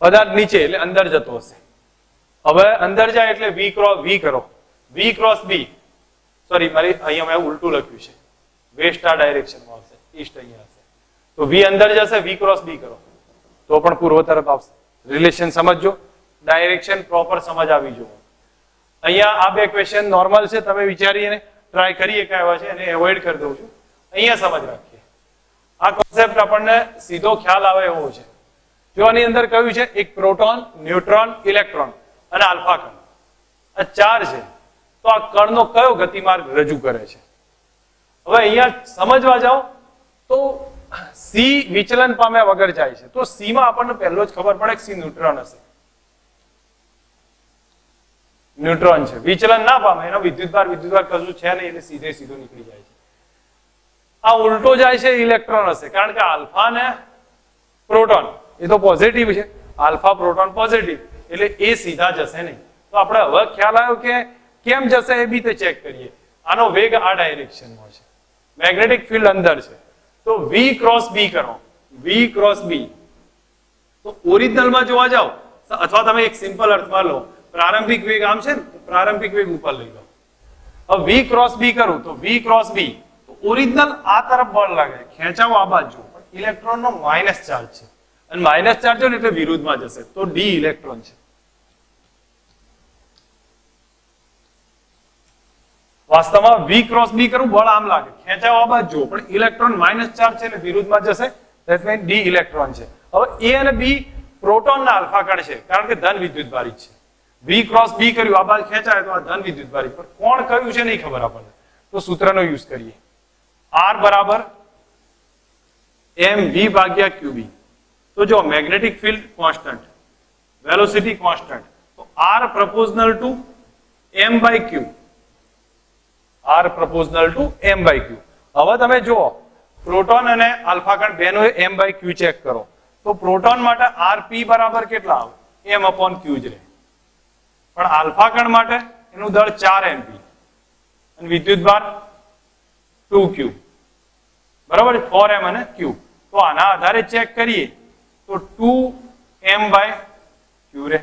પદાર્થ નીચે એટલે અંદર જતો હશે. હવે અંદર જાય એટલે વી કરો, વી ક્રોસ બી, સોરી મારી અહીંયા મેં ઉલટું લખ્યું છે, વેસ્ટ આ ડાયરેક્શનમાં આવશે, ઈસ્ટ અહીંયા હશે. તો વી અંદર જશે, વી ક્રોસ બી કરો તો પણ પૂર્વ તરફ આવશે. રિલેશન સમજજો, ડાયરેક્શન પ્રોપર સમજ આવી જુઓ. અહીંયા આ બે ક્વેશ્ચન નોર્મલ છે, તમે વિચારીને ટ્રાય કરીએ કયા છે, એને એવોઇડ કરી દઉં છું. અહીંયા સમજ રાખીએ, આ કોન્સેપ્ટ આપણને સીધો ખ્યાલ આવે એવો છે. જો આની અંદર કહ્યું છે એક પ્રોટોન, ન્યુટ્રોન, ઇલેક્ટ્રોન અને આલ્ફા કણ, આ ચાર છે. તો આ કણનો કયો ગતિમાર્ગ રજૂ કરે છે? હવે અહીંયા સમજવા જાઓ તો સી વિચલન પામ્યા વગર જાય છે. તો સી માં આપણને પહેલો જ ખબર પડે કે સી ન્યુટ્રોન હશે. ન્યુટ્રોન છે, વિચલન ના પામે, એનો વિદ્યુતભાર કશું છે નહીં એટલે સીધે સીધો નીકળી જાય છે. આ ઉલટો જાય છે, ઇલેક્ટ્રોન હશે, કારણ કે આલ્ફા ને પ્રોટોન એ તો પોઝિટિવ છે, આલ્ફા પ્રોટોન પોઝિટિવ એટલે એ સીધા જશે નહીં. તો આપણે હવે ખ્યાલ આવ્યો કે કેમ જશે એ બી તે ચેક કરીએ. આનો વેગ આ ડાયરેક્શનમાં છે, મેગ્નેટિક ફિલ્ડ અંદર છે, તો વી ક્રોસ બી કરો, વી ક્રોસ બી. તો ઓરિજિનલમાં જોવા જાઓ અથવા તમે એક સિમ્પલ અર્થમાં લો, પ્રારંભિક વેગ આમ છે ને, પ્રારંભિક વેગ ઉપર લઈ લો. હવે વી ક્રોસ બી કરું તો વી ક્રોસ બી, તો ઓરિજિનલ આ તરફ બળ લાગે, ખેંચાવો આ બાજુ, પણ ઇલેક્ટ્રોન નો માઇનસ ચાર્જ છે અને માઇનસ ચાર્જ હોય ને એટલે વિરુદ્ધમાં જશે, તો ડી ઇલેક્ટ્રોન છે. વાસ્તવમાં વી ક્રોસ બી કરું, બળ આમ લાગે, ખેંચાવો આ બાજુ, પણ ઇલેક્ટ્રોન માઇનસ ચાર્જ છે એટલે વિરુદ્ધમાં જશે, ધેટ મીન્સ ડી ઇલેક્ટ્રોન છે. હવે એ અને બી પ્રોટોન ના આલ્ફા કણ છે, કારણ કે ધન વિદ્યુતભારી છે. વી ક્રોસ બી કર્યું, આ બાજુ ખેંચાય તો આ ધન વિદ્યુતભારી, પણ કોણ કયું છે નહીં ખબર આપણને, તો સૂત્રનો યુઝ કરીએ. આર બરાબર એમ વી ભાગ્યા ક્યુબી. તો જો magnetic field constant, velocity constant, તો R proportional to M by Q, R proportional to M by Q. હવે તમે જુઓ પ્રોટોન અને આલ્ફા કણ બેનો એમ બાય ક્યુ ચેક કરો, તો પ્રોટોન માટે આર પી બરાબર કેટલા આવે? એમ અપોન ક્યુ જ રહે. પણ આલ્ફા કણ માટે એનું દળ 4 એમપી અને વિદ્યુતભાર 2q, બરાબર, 4m અને q. તો આના આધારે ચેક કરીએ તો 2m બાય q રે.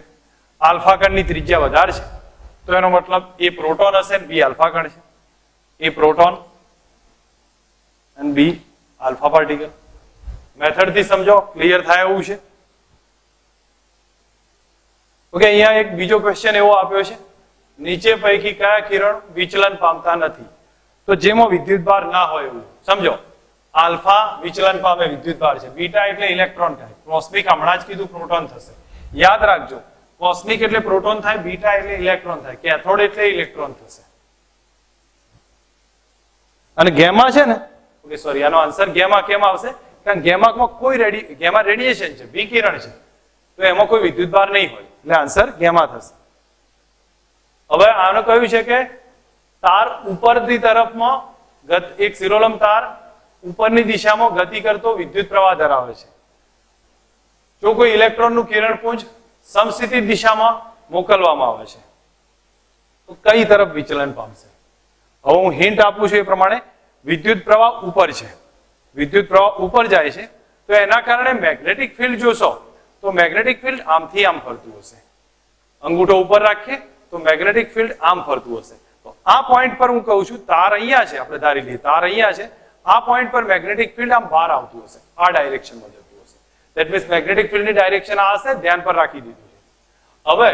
આલ્ફા કણની ત્રિજ્યા વધારે છે, તો એનો મતલબ એ પ્રોટોન હશે ને બી આલ્ફા કણ છે. એ પ્રોટોન અને બી આલ્ફા પાર્ટિકલ. મેથડ થી સમજો, ક્લિયર થાય એવું છે. ઓકે, અહીંયા એક બીજો ક્વેશ્ચન એવો આપ્યો છે, નીચે પૈકી કયા કિરણ વિચલન પામતા નથી? તો જેમાં વિદ્યુતભાર ના હોય એવું સમજો. આલ્ફા વિચલન પામે, વિદ્યુતભાર છે. બીટા એટલે ઇલેક્ટ્રોન થાય. કોસ્મિક હમણાં જ કીધું પ્રોટોન થશે, યાદ રાખજો. કોસ્મિક એટલે પ્રોટોન થાય, બીટા એટલે ઇલેક્ટ્રોન થાય, કેથોડ એટલે ઇલેક્ટ્રોન થશે. અને ગેમા છે ને, ઓકે સોરી, આનો આન્સર ગેમા કેમ આવશે? કારણ ગેમામાં કોઈ ગેમા રેડિયેશન છે, વિકિરણ છે, તો એમાં કોઈ વિદ્યુતભાર નહીં હોય એટલે આન્સર ગેમા થશે. હવે આનો કહ્યું છે કે તાર ઉપરની તરફમાં એક શિરોલમ તાર ઉપરની દિશામાં ગતિ કરતો વિદ્યુત પ્રવાહ ધરાવે છે. જો કોઈ ઇલેક્ટ્રોનનું કિરણપુંજ સમસ્થિતિ દિશામાં મોકલવામાં આવે છે તો કઈ તરફ વિચલન પામશે? હવે હું હિન્ટ આપું છું એ પ્રમાણે, વિદ્યુત પ્રવાહ ઉપર છે, વિદ્યુત પ્રવાહ ઉપર જાય છે, તો એના કારણે મેગ્નેટિક ફિલ્ડ જોશો તો મેગ્નેટિક ફિલ્ડ આમથી આમ ફરતું હશે. અંગૂઠો ઉપર રાખીએ તો મેગ્નેટિક ફિલ્ડ આમ ફરતું હશે. તો આ પોઈન્ટ પર હું કહું છું, તાર અહીંયા છે, આપણે ધારી લઈએ તાર અહીંયા છે, આ પોઈન્ટ પર મેગ્નેટિક ફિલ્ડ આમ બહાર આવતું હશે, આ ડાયરેક્શનમાં જતું હશે. ધેટ મીન્સ મેગ્નેટિક ફિલ્ડની ડાયરેક્શન આ હશે, ધ્યાન પર રાખી દીધું છે. હવે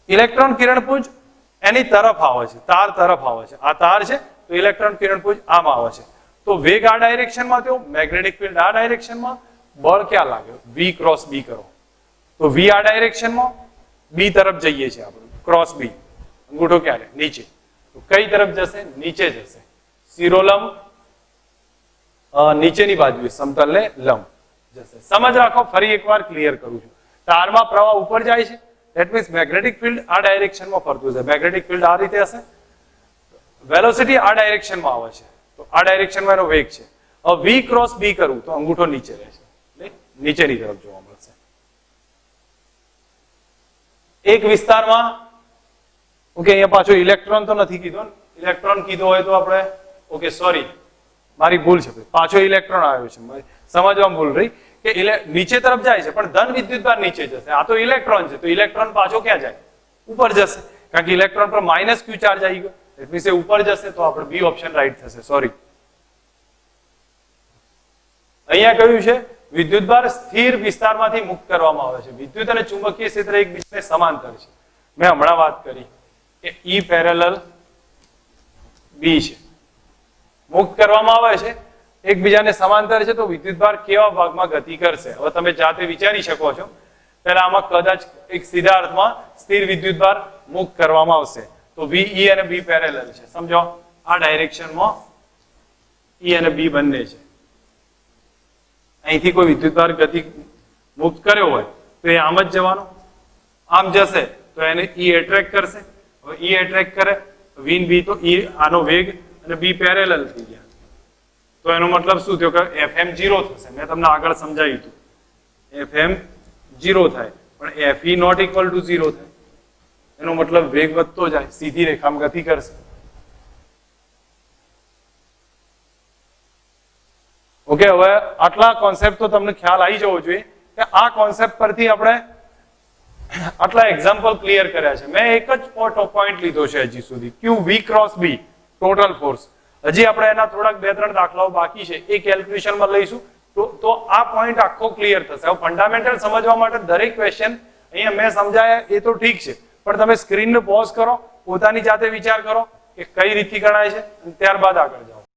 ઇલેક્ટ્રોન કિરણપુંજ એની તરફ આવે છે, તાર તરફ આવે છે, આ તાર છે, તો ઇલેક્ટ્રોન કિરણપુંજ આમ આવે છે, તો વેગ આ ડાયરેક્શનમાં થયો, મેગ્નેટિક ફિલ્ડ આ ડાયરેક્શનમાં, બળ ક્યાં લાગ્યો? વી ક્રોસ બી કરો, તો વી આ ડાયરેક્શનમાં, બી તરફ જઈએ છીએ આપણે, ક્રોસ બી, અંગૂઠો ક્યારે? નીચે, તો કઈ તરફ જશે? નીચે જશે. શિરોલંબ નીચેની બાજુએ સમતલને લંબ જશે. સમજ રાખો, ફરી એકવાર ક્લિયર કરું છું. તારમાં પ્રવાહ ઉપર જાય છે, ધેટ મીન્સ મેગ્નેટિક ફિલ્ડ આ ડાયરેક્શનમાં ફરતું છે, મેગ્નેટિક ફિલ્ડ આ રીતે હશે, વેલોસિટી આ ડાયરેક્શનમાં આવે છે, તો આ ડાયરેક્શનમાં એનો વેગ છે. હવે વી ક્રોસ બી કરું તો અંગૂઠો નીચે રહેશે, એટલે નીચેની તરફ જોવા મળશે. એક વિસ્તારમાં, ઓકે, અહીંયા પાછો ઇલેક્ટ્રોન તો નથી કીધો, ઇલેક્ટ્રોન કીધો હોય તો આપણે, ઓકે સોરી મારી ભૂલ છે, પાછો ઇલેક્ટ્રોન આવ્યો છે, સમજવામાં ભૂલ રહી કે નીચે તરફ જાય છે પણ ધન વિદ્યુતભાર નીચે જશે. આ તો ઇલેક્ટ્રોન છે, તો ઇલેક્ટ્રોન પાછો ક્યાં જાય? ઉપર જશે, કારણ કે ઇલેક્ટ્રોન પર માઇનસ ક્યુ ચાર્જ આવી ગયો, એટલે એ ઉપર જશે. તો આપણે બી ઓપ્શન રાઈટ થશે. સોરી, અહીંયા કહ્યું છે વિદ્યુતભાર સ્થિર વિસ્તારમાંથી મુક્ત કરવામાં આવે છે. વિદ્યુત અને ચુંબકીય ક્ષેત્ર એકબીજાને સમાંતર છે. મેં હમણાં વાત કરી કે ઈ પેરેલલ બી છે, મુક્ત કરવામાં આવે છે, એકબીજાને સમાંતર છે, તો વિદ્યુતભાર કેવા ભાગમાં ગતિ કરશે? હવે તમે જાતે વિચારી શકો છો. પહેલા આમાં કદાચ એક સીધા અર્થમાં સ્થિર વિદ્યુતભાર મુક્ત કરવામાં આવશે, તો વી અને બી પેરેલલ છે. સમજો, આ ડાયરેક્શનમાં ઈ અને બી બંને છે. અહીંથી કોઈ વિદ્યુતભાર ગતિ મુક્ત કર્યો હોય તો એ આમ જ જવાનો, આમ જશે તો એને ઈ એટ્રેક્ટ કરશે. હવે ઈ એટ્રેક્ટ કરે, વી બી, તો ઈ આનો વેગ અને બી પેરેલલ થઈ ગયા. તો એનો મતલબ શું થયો કે એફએમ 0 થશે. મેં તમને આગળ સમજાવ્યું હતું, એફએમ 0 થાય, પણ એફઈ નોટ ઇક્વલ ટુ 0 થાય. એનો મતલબ વેગ વધતો જાય, સીધી રેખામાં ગતિ કરશે. ઓકે, હવે આટલા કોન્સેપ્ટ તો તમને ખ્યાલ આવી જવો જોઈએ કે આ કોન્સેપ્ટ પરથી આપણે આટલા એક્ઝામ્પલ ક્લિયર કર્યા છે. મેં એક જ પોઈન્ટ લીધો છે હજી સુધી, ક્યુ we cross B total force. હજી આપણે એના થોડાક 2-3 દાખલાઓ બાકી છે, એ કેલ્ક્યુલેશનમાં લઈશું તો આ પોઈન્ટ આખો ક્લિયર થશે. હવે ફંડામેન્ટલ સમજવા માટે દરેક ક્વેશ્ચન અહીંયા મેં સમજાયા એ તો ઠીક છે, પણ તમે સ્ક્રીનને પોઝ કરો, પોતાની જાતે વિચાર કરો કે કઈ રીતથી ગણાય છે, અને ત્યારબાદ આગળ જાઓ.